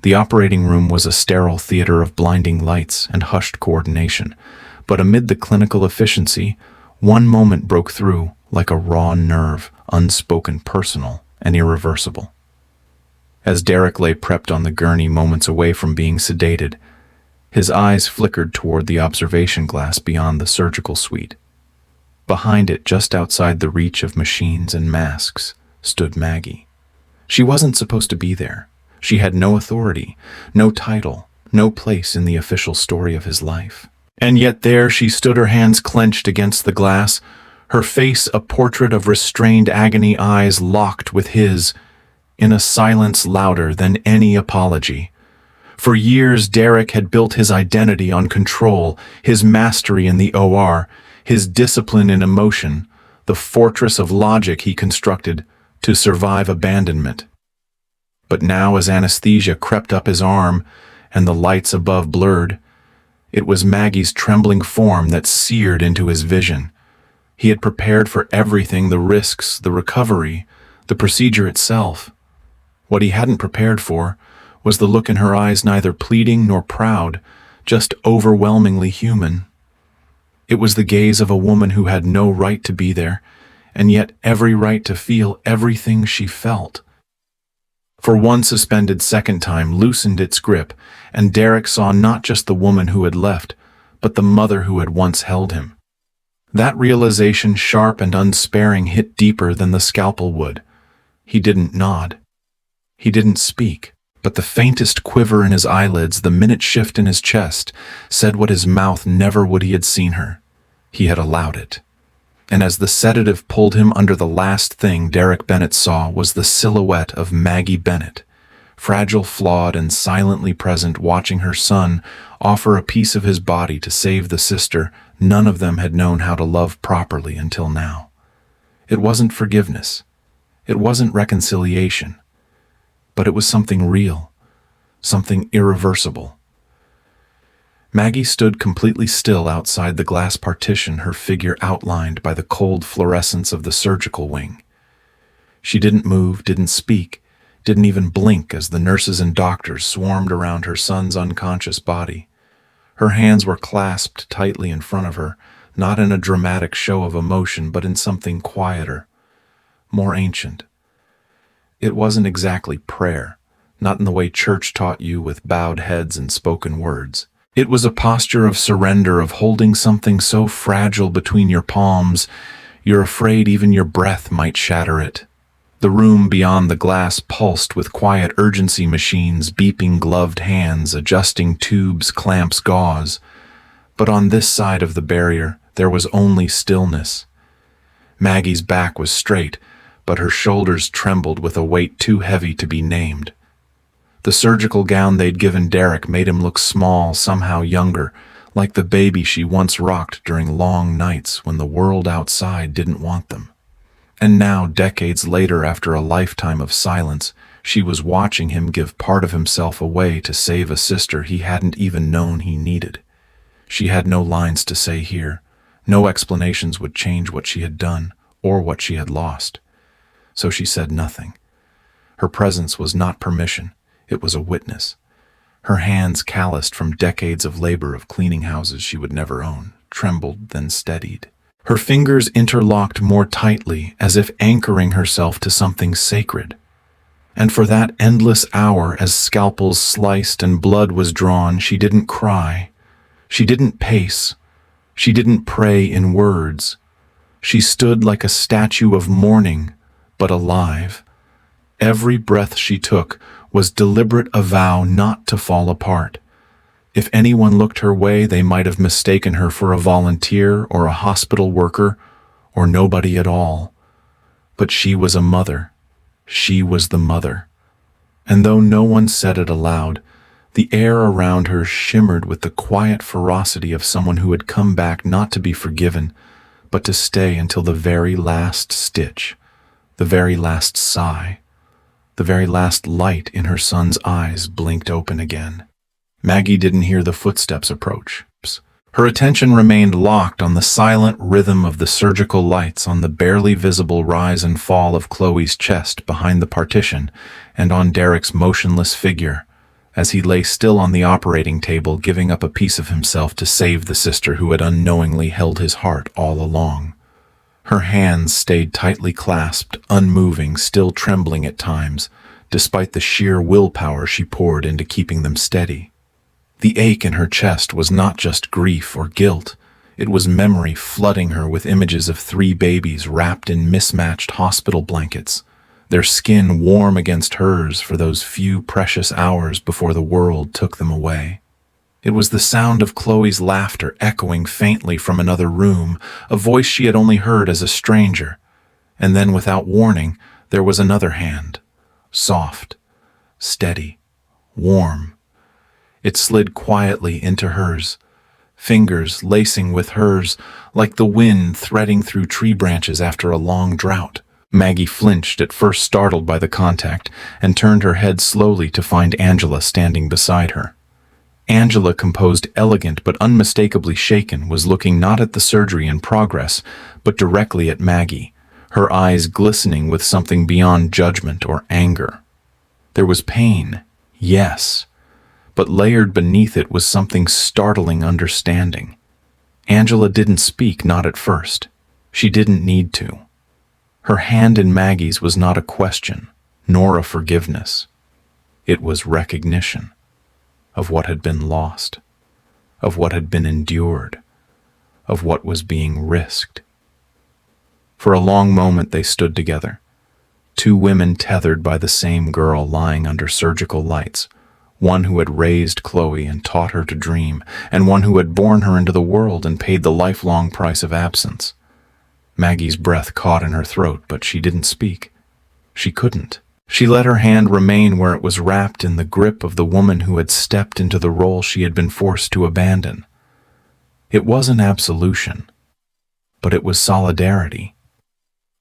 The operating room was a sterile theater of blinding lights and hushed coordination, but amid the clinical efficiency, one moment broke through like a raw nerve, unspoken, personal, and irreversible. As Derek lay prepped on the gurney moments away from being sedated, His eyes flickered toward the observation glass beyond the surgical suite. Behind it, just outside the reach of machines and masks, stood Maggie. She wasn't supposed to be there. She had no authority, no title, no place in the official story of his life. And yet there she stood, her hands clenched against the glass, her face a portrait of restrained agony, eyes locked with his, in a silence louder than any apology. For years, Derek had built his identity on control, his mastery in the OR, his discipline in emotion, the fortress of logic he constructed to survive abandonment. But now, as anesthesia crept up his arm and the lights above blurred, it was Maggie's trembling form that seared into his vision. He had prepared for everything, the risks, the recovery, the procedure itself. What he hadn't prepared for was the look in her eyes, neither pleading nor proud, just overwhelmingly human. It was the gaze of a woman who had no right to be there, and yet every right to feel everything she felt. For one suspended second time loosened its grip, and Derek saw not just the woman who had left, but the mother who had once held him. That realization, sharp and unsparing, hit deeper than the scalpel would. He didn't nod. He didn't speak, but the faintest quiver in his eyelids, the minute shift in his chest, said what his mouth never would. He had seen her. He had allowed it. And as the sedative pulled him under, the last thing Derek Bennett saw was the silhouette of Maggie Bennett, fragile, flawed, and silently present, watching her son offer a piece of his body to save the sister none of them had known how to love properly until now. It wasn't forgiveness. It wasn't reconciliation. But it was something real, something irreversible. Maggie stood completely still outside the glass partition, her figure outlined by the cold fluorescence of the surgical wing. She didn't move, didn't speak, didn't even blink as the nurses and doctors swarmed around her son's unconscious body. Her hands were clasped tightly in front of her, not in a dramatic show of emotion, but in something quieter, more ancient. It wasn't exactly prayer, not in the way church taught you with bowed heads and spoken words. It was a posture of surrender, of holding something so fragile between your palms, you're afraid even your breath might shatter it. The room beyond the glass pulsed with quiet urgency, machines beeping, gloved hands adjusting tubes, clamps, gauze. But on this side of the barrier, there was only stillness. Maggie's back was straight, but her shoulders trembled with a weight too heavy to be named. The surgical gown they'd given Derek made him look small, somehow younger, like the baby she once rocked during long nights when the world outside didn't want them. And now, decades later, after a lifetime of silence, she was watching him give part of himself away to save a sister he hadn't even known he needed. She had no lines to say here. No explanations would change what she had done or what she had lost. So she said nothing. Her presence was not permission. It was a witness. Her hands, calloused from decades of labor of cleaning houses she would never own, trembled, then steadied. Her fingers interlocked more tightly, as if anchoring herself to something sacred. And for that endless hour, as scalpels sliced and blood was drawn, she didn't cry. She didn't pace. She didn't pray in words. She stood like a statue of mourning, but alive. Every breath she took was deliberate avow not to fall apart. If anyone looked her way, they might have mistaken her for a volunteer or a hospital worker or nobody at all. But she was a mother. She was the mother. And though no one said it aloud, the air around her shimmered with the quiet ferocity of someone who had come back not to be forgiven, but to stay until the very last stitch, the very last sigh, the very last light in her son's eyes blinked open again. Maggie didn't hear the footsteps approach. Her attention remained locked on the silent rhythm of the surgical lights, on the barely visible rise and fall of Chloe's chest behind the partition, and on Derek's motionless figure, as he lay still on the operating table, giving up a piece of himself to save the sister who had unknowingly held his heart all along. Her hands stayed tightly clasped, unmoving, still trembling at times, despite the sheer willpower she poured into keeping them steady. The ache in her chest was not just grief or guilt. It was memory flooding her with images of 3 babies wrapped in mismatched hospital blankets, their skin warm against hers for those few precious hours before the world took them away. It was the sound of Chloe's laughter echoing faintly from another room, a voice she had only heard as a stranger. And then, without warning, there was another hand, soft, steady, warm. It slid quietly into hers, fingers lacing with hers like the wind threading through tree branches after a long drought. Maggie flinched, at first startled by the contact, and turned her head slowly to find Angela standing beside her. Angela, composed, elegant, but unmistakably shaken, was looking not at the surgery in progress, but directly at Maggie, her eyes glistening with something beyond judgment or anger. There was pain, yes, but layered beneath it was something startling understanding. Angela didn't speak, not at first. She didn't need to. Her hand in Maggie's was not a question, nor a forgiveness. It was recognition of what had been lost, of what had been endured, of what was being risked. For a long moment they stood together, 2 women tethered by the same girl lying under surgical lights, one who had raised Chloe and taught her to dream, and one who had borne her into the world and paid the lifelong price of absence. Maggie's breath caught in her throat, but she didn't speak. She couldn't. She let her hand remain where it was wrapped in the grip of the woman who had stepped into the role she had been forced to abandon. It wasn't absolution, but it was solidarity.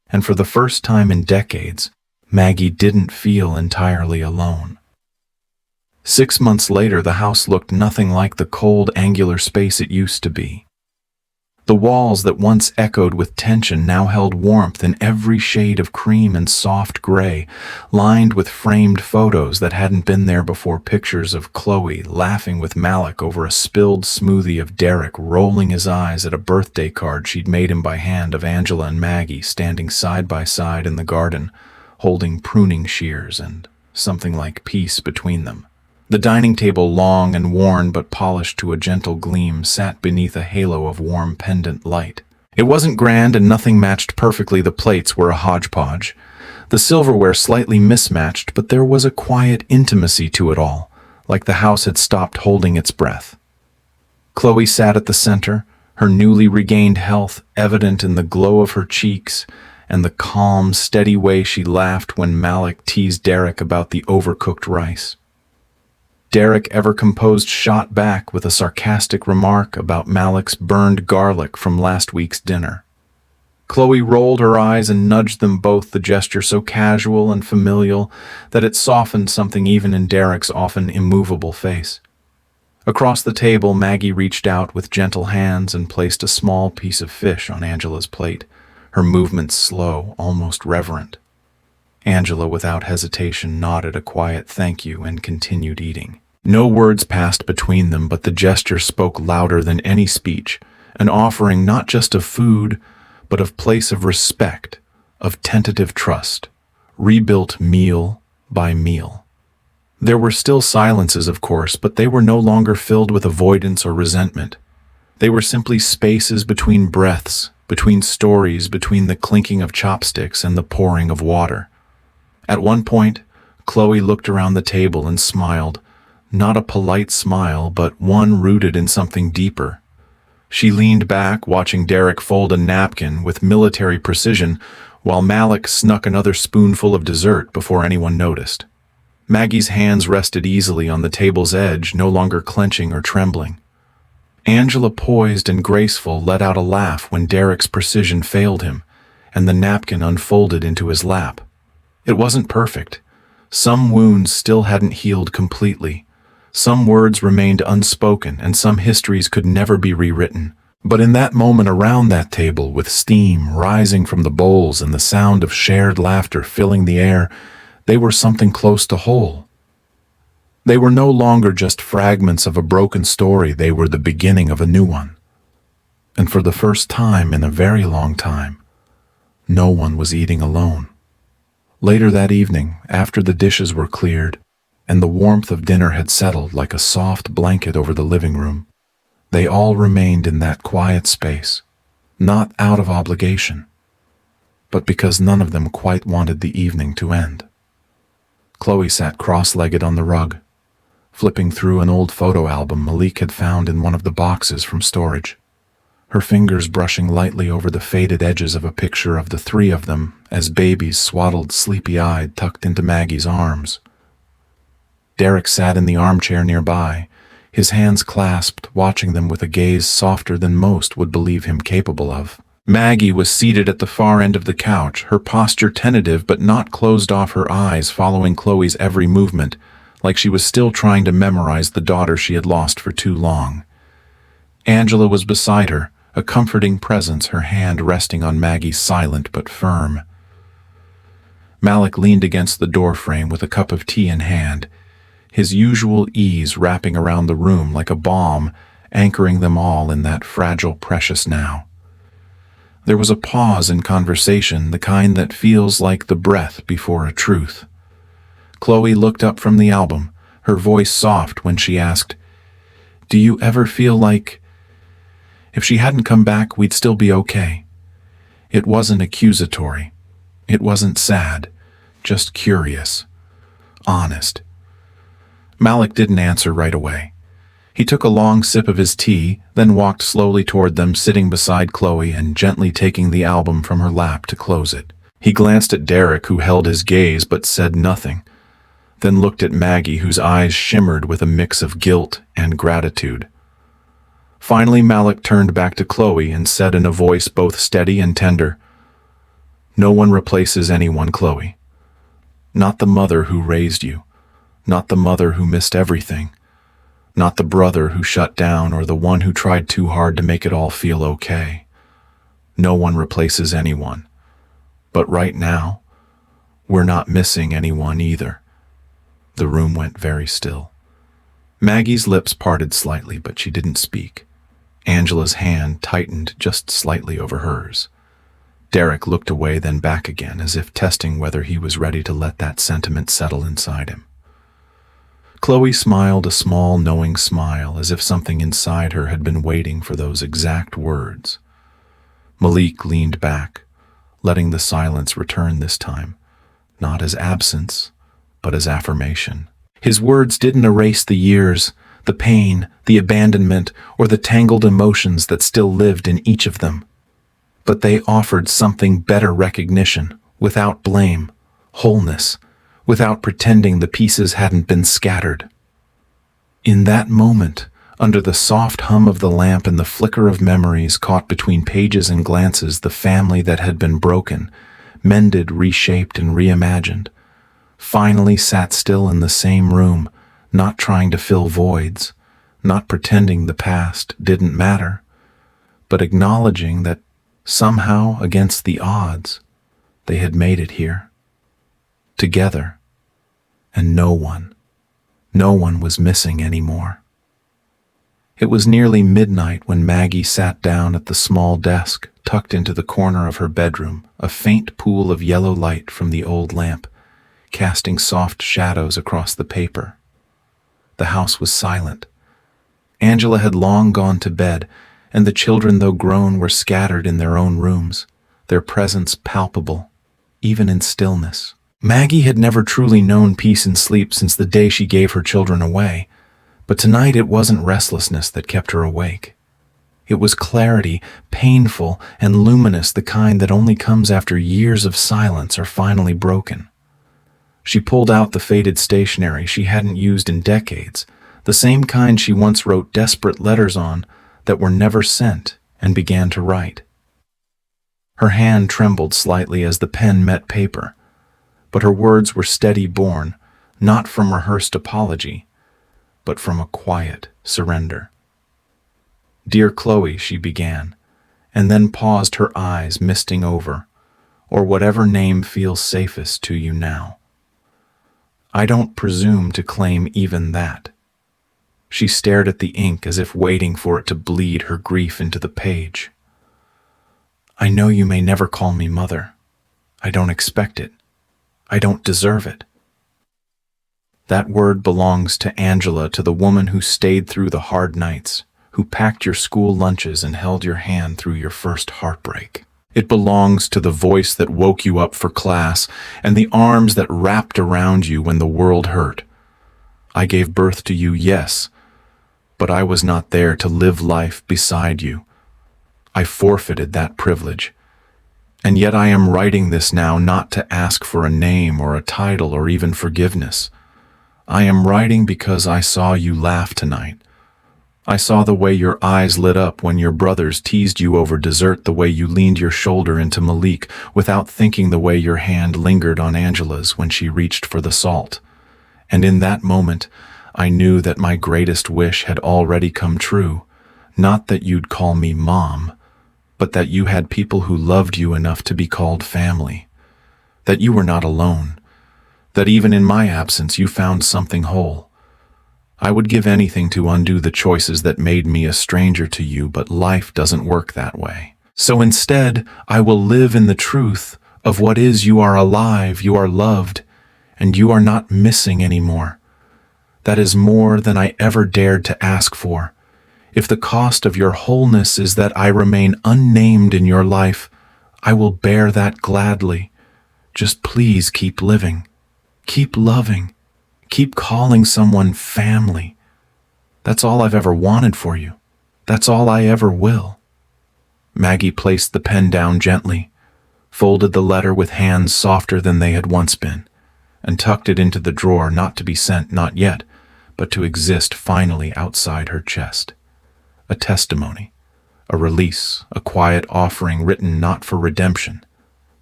And for the first time in decades, Maggie didn't feel entirely alone. 6 months later, the house looked nothing like the cold, angular space it used to be. The walls that once echoed with tension now held warmth in every shade of cream and soft gray, lined with framed photos that hadn't been there before, pictures of Chloe laughing with Malik over a spilled smoothie, of Derek rolling his eyes at a birthday card she'd made him by hand, of Angela and Maggie standing side by side in the garden, holding pruning shears and something like peace between them. The dining table, long and worn but polished to a gentle gleam, sat beneath a halo of warm pendant light. It wasn't grand, and nothing matched perfectly. The plates were a hodgepodge, the silverware slightly mismatched, but there was a quiet intimacy to it all, like the house had stopped holding its breath. Chloe sat at the center, her newly regained health evident in the glow of her cheeks and the calm, steady way she laughed when Malik teased Derek about the overcooked rice. Derek, ever composed, shot back with a sarcastic remark about Malik's burned garlic from last week's dinner. Chloe rolled her eyes and nudged them both, the gesture so casual and familial that it softened something even in Derek's often immovable face. Across the table, Maggie reached out with gentle hands and placed a small piece of fish on Angela's plate, her movements slow, almost reverent. Angela, without hesitation, nodded a quiet thank you and continued eating. No words passed between them, but the gesture spoke louder than any speech, an offering not just of food, but of place of respect, of tentative trust, rebuilt meal by meal. There were still silences, of course, but they were no longer filled with avoidance or resentment. They were simply spaces between breaths, between stories, between the clinking of chopsticks and the pouring of water. At one point, Chloe looked around the table and smiled, not a polite smile, but one rooted in something deeper. She leaned back, watching Derek fold a napkin with military precision, while Malik snuck another spoonful of dessert before anyone noticed. Maggie's hands rested easily on the table's edge, no longer clenching or trembling. Angela, poised and graceful, let out a laugh when Derek's precision failed him, and the napkin unfolded into his lap. It wasn't perfect. Some wounds still hadn't healed completely. Some words remained unspoken, and some histories could never be rewritten. But in that moment around that table, with steam rising from the bowls and the sound of shared laughter filling the air, they were something close to whole. They were no longer just fragments of a broken story, they were the beginning of a new one. And for the first time in a very long time, no one was eating alone. Later that evening, after the dishes were cleared, and the warmth of dinner had settled like a soft blanket over the living room. They all remained in that quiet space, not out of obligation, but because none of them quite wanted the evening to end. Chloe sat cross-legged on the rug, flipping through an old photo album Malik had found in one of the boxes from storage, her fingers brushing lightly over the faded edges of a picture of the three of them as babies swaddled sleepy-eyed tucked into Maggie's arms. Derek sat in the armchair nearby, his hands clasped, watching them with a gaze softer than most would believe him capable of. Maggie was seated at the far end of the couch, her posture tentative but not closed off, her eyes following Chloe's every movement, like she was still trying to memorize the daughter she had lost for too long. Angela was beside her, a comforting presence, her hand resting on Maggie's silent but firm. Malik leaned against the doorframe with a cup of tea in hand, his usual ease wrapping around the room like a balm, anchoring them all in that fragile, precious now. There was a pause in conversation, the kind that feels like the breath before a truth. Chloe looked up from the album, her voice soft when she asked, "Do you ever feel like if she hadn't come back, we'd still be okay?" It wasn't accusatory. It wasn't sad. Just curious. Honest. Malik didn't answer right away. He took a long sip of his tea, then walked slowly toward them, sitting beside Chloe and gently taking the album from her lap to close it. He glanced at Derek, who held his gaze but said nothing, then looked at Maggie, whose eyes shimmered with a mix of guilt and gratitude. Finally, Malik turned back to Chloe and said in a voice both steady and tender, "No one replaces anyone, Chloe. Not the mother who raised you, not the mother who missed everything, not the brother who shut down or the one who tried too hard to make it all feel okay. No one replaces anyone. But right now, we're not missing anyone either." The room went very still. Maggie's lips parted slightly, but she didn't speak. Angela's hand tightened just slightly over hers. Derek looked away, then back again, as if testing whether he was ready to let that sentiment settle inside him. Chloe smiled a small, knowing smile, as if something inside her had been waiting for those exact words. Malik leaned back, letting the silence return this time, not as absence, but as affirmation. His words didn't erase the years, the pain, the abandonment, or the tangled emotions that still lived in each of them. But they offered something better: recognition, without blame, wholeness, without pretending the pieces hadn't been scattered. In that moment, under the soft hum of the lamp and the flicker of memories caught between pages and glances, the family that had been broken, mended, reshaped, and reimagined, finally sat still in the same room, not trying to fill voids, not pretending the past didn't matter, but acknowledging that somehow, against the odds, they had made it here, together, and no one was missing anymore. It was nearly midnight when Maggie sat down at the small desk tucked into the corner of her bedroom, a faint pool of yellow light from the old lamp, casting soft shadows across the paper. The house was silent. Angela had long gone to bed, and the children, though grown, were scattered in their own rooms, their presence palpable, even in stillness. Maggie had never truly known peace and sleep since the day she gave her children away, but tonight it wasn't restlessness that kept her awake. It was clarity, painful and luminous, the kind that only comes after years of silence are finally broken. She pulled out the faded stationery she hadn't used in decades, the same kind she once wrote desperate letters on that were never sent, and began to write. Her hand trembled slightly as the pen met paper, but her words were steady, born, not from rehearsed apology, but from a quiet surrender. "Dear Chloe," she began, and then paused, her eyes misting over, "or whatever name feels safest to you now. I don't presume to claim even that." She stared at the ink as if waiting for it to bleed her grief into the page. "I know you may never call me mother. I don't expect it. I don't deserve it." That word belongs to Angela, to the woman who stayed through the hard nights, who packed your school lunches and held your hand through your first heartbreak. It belongs to the voice that woke you up for class and the arms that wrapped around you when the world hurt. I gave birth to you, yes, but I was not there to live life beside you. I forfeited that privilege. And yet I am writing this now not to ask for a name or a title or even forgiveness. I am writing because I saw you laugh tonight. I saw the way your eyes lit up when your brothers teased you over dessert, the way you leaned your shoulder into Malik without thinking, the way your hand lingered on Angela's when she reached for the salt. And in that moment, I knew that my greatest wish had already come true. Not that you'd call me Mom, but that you had people who loved you enough to be called family. That you were not alone. That even in my absence you found something whole. I would give anything to undo the choices that made me a stranger to you, but life doesn't work that way. So instead, I will live in the truth of what is: you are alive, you are loved, and you are not missing anymore. That is more than I ever dared to ask for. If the cost of your wholeness is that I remain unnamed in your life, I will bear that gladly. Just please keep living. Keep loving. Keep calling someone family. That's all I've ever wanted for you. That's all I ever will. Maggie placed the pen down gently, folded the letter with hands softer than they had once been, and tucked it into the drawer, not to be sent, not yet, but to exist finally outside her chest. A testimony, a release, a quiet offering written not for redemption,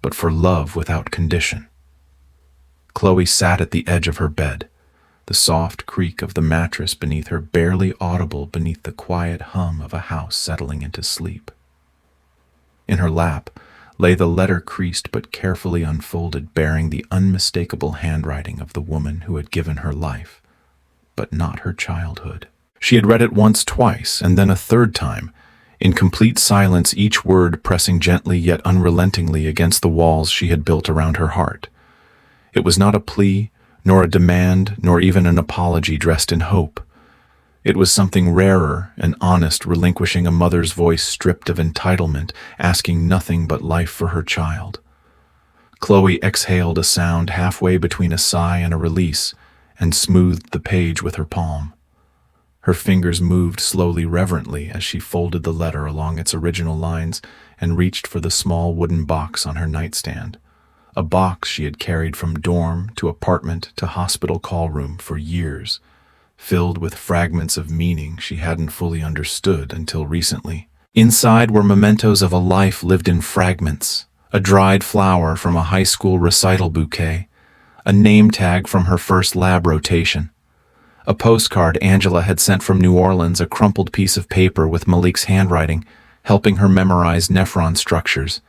but for love without condition. Chloe sat at the edge of her bed, the soft creak of the mattress beneath her barely audible beneath the quiet hum of a house settling into sleep. In her lap lay the letter, creased but carefully unfolded, bearing the unmistakable handwriting of the woman who had given her life, but not her childhood. She had read it once, twice, and then a third time, in complete silence, each word pressing gently yet unrelentingly against the walls she had built around her heart. It was not a plea, nor a demand, nor even an apology dressed in hope. It was something rarer and honest, relinquishing a mother's voice stripped of entitlement, asking nothing but life for her child. Chloe exhaled a sound halfway between a sigh and a release, and smoothed the page with her palm. Her fingers moved slowly, reverently, as she folded the letter along its original lines and reached for the small wooden box on her nightstand. A box she had carried from dorm to apartment to hospital call room for years, filled with fragments of meaning she hadn't fully understood until recently. Inside were mementos of a life lived in fragments: a dried flower from a high school recital bouquet, a name tag from her first lab rotation, a postcard Angela had sent from New Orleans, a crumpled piece of paper with Malik's handwriting, helping her memorize nephron structures,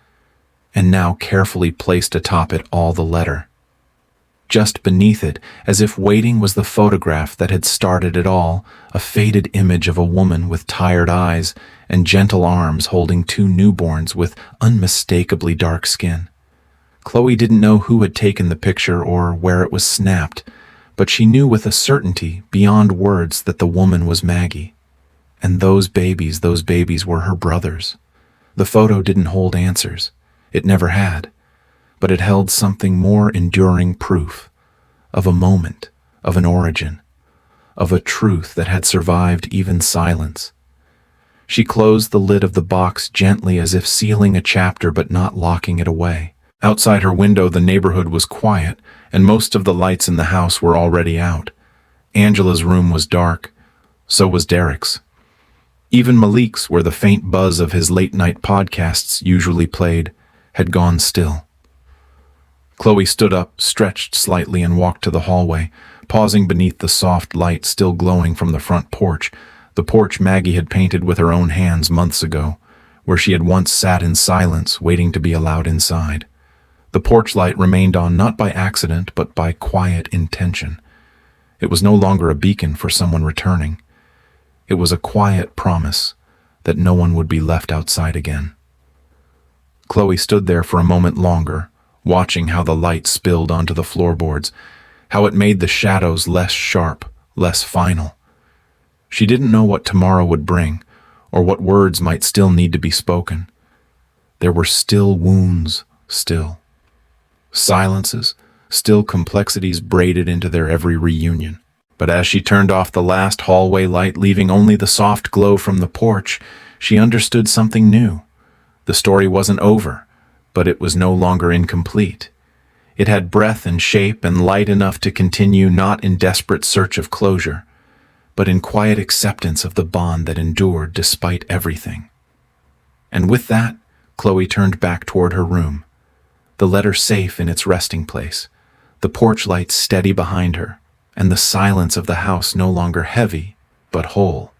and now carefully placed atop it all the letter. Just beneath it, as if waiting, was the photograph that had started it all, a faded image of a woman with tired eyes and gentle arms holding two newborns with unmistakably dark skin. Chloe didn't know who had taken the picture or where it was snapped, but she knew with a certainty beyond words that the woman was Maggie. And those babies were her brothers. The photo didn't hold answers. It never had. But it held something more enduring: proof of a moment, of an origin, of a truth that had survived even silence. She closed the lid of the box gently, as if sealing a chapter but not locking it away. Outside her window, the neighborhood was quiet, and most of the lights in the house were already out. Angela's room was dark. So was Derek's. Even Malik's, where the faint buzz of his late-night podcasts usually played, had gone still. Chloe stood up, stretched slightly, and walked to the hallway, pausing beneath the soft light still glowing from the front porch, the porch Maggie had painted with her own hands months ago, where she had once sat in silence, waiting to be allowed inside. The porch light remained on not by accident, but by quiet intention. It was no longer a beacon for someone returning. It was a quiet promise that no one would be left outside again. Chloe stood there for a moment longer, watching how the light spilled onto the floorboards, how it made the shadows less sharp, less final. She didn't know what tomorrow would bring, or what words might still need to be spoken. There were still wounds, still silences, still complexities braided into their every reunion. But as she turned off the last hallway light, leaving only the soft glow from the porch, she understood something new. The story wasn't over, but it was no longer incomplete. It had breadth and shape and light enough to continue, not in desperate search of closure, but in quiet acceptance of the bond that endured despite everything. And with that, Chloe turned back toward her room, the letter safe in its resting place, the porch light steady behind her, and the silence of the house no longer heavy, but whole.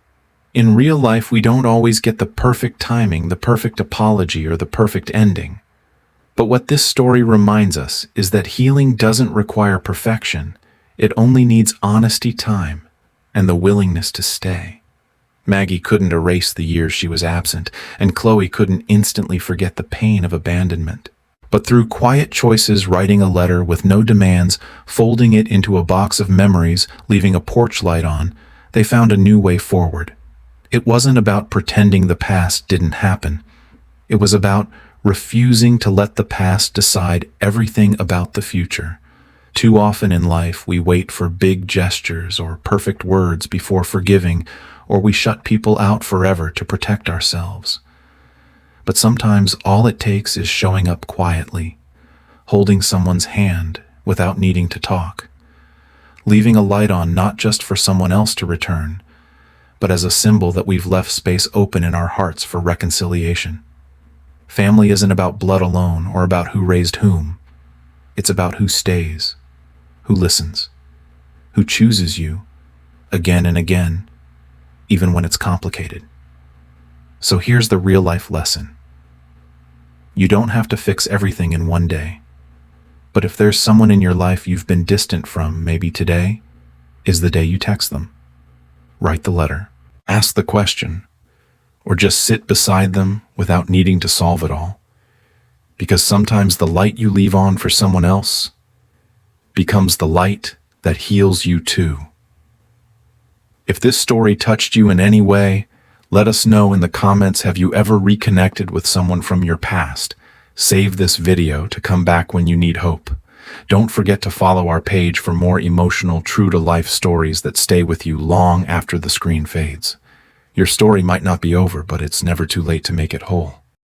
In real life, we don't always get the perfect timing, the perfect apology, or the perfect ending. But what this story reminds us is that healing doesn't require perfection. It only needs honesty, time, and the willingness to stay. Maggie couldn't erase the years she was absent, and Chloe couldn't instantly forget the pain of abandonment. But through quiet choices, writing a letter with no demands, folding it into a box of memories, leaving a porch light on, they found a new way forward. It wasn't about pretending the past didn't happen. It was about refusing to let the past decide everything about the future. Too often in life, we wait for big gestures or perfect words before forgiving, or we shut people out forever to protect ourselves. But sometimes all it takes is showing up quietly, holding someone's hand without needing to talk, leaving a light on not just for someone else to return, but as a symbol that we've left space open in our hearts for reconciliation. Family isn't about blood alone or about who raised whom. It's about who stays, who listens, who chooses you again and again, even when it's complicated. So here's the real-life lesson. You don't have to fix everything in one day. But if there's someone in your life you've been distant from, maybe today is the day you text them. Write the letter, ask the question, or just sit beside them without needing to solve it all. Because sometimes the light you leave on for someone else becomes the light that heals you too. If this story touched you in any way, let us know in the comments. Have you ever reconnected with someone from your past? Save this video to come back when you need hope. Don't forget to follow our page for more emotional, true-to-life stories that stay with you long after the screen fades. Your story might not be over, but it's never too late to make it whole.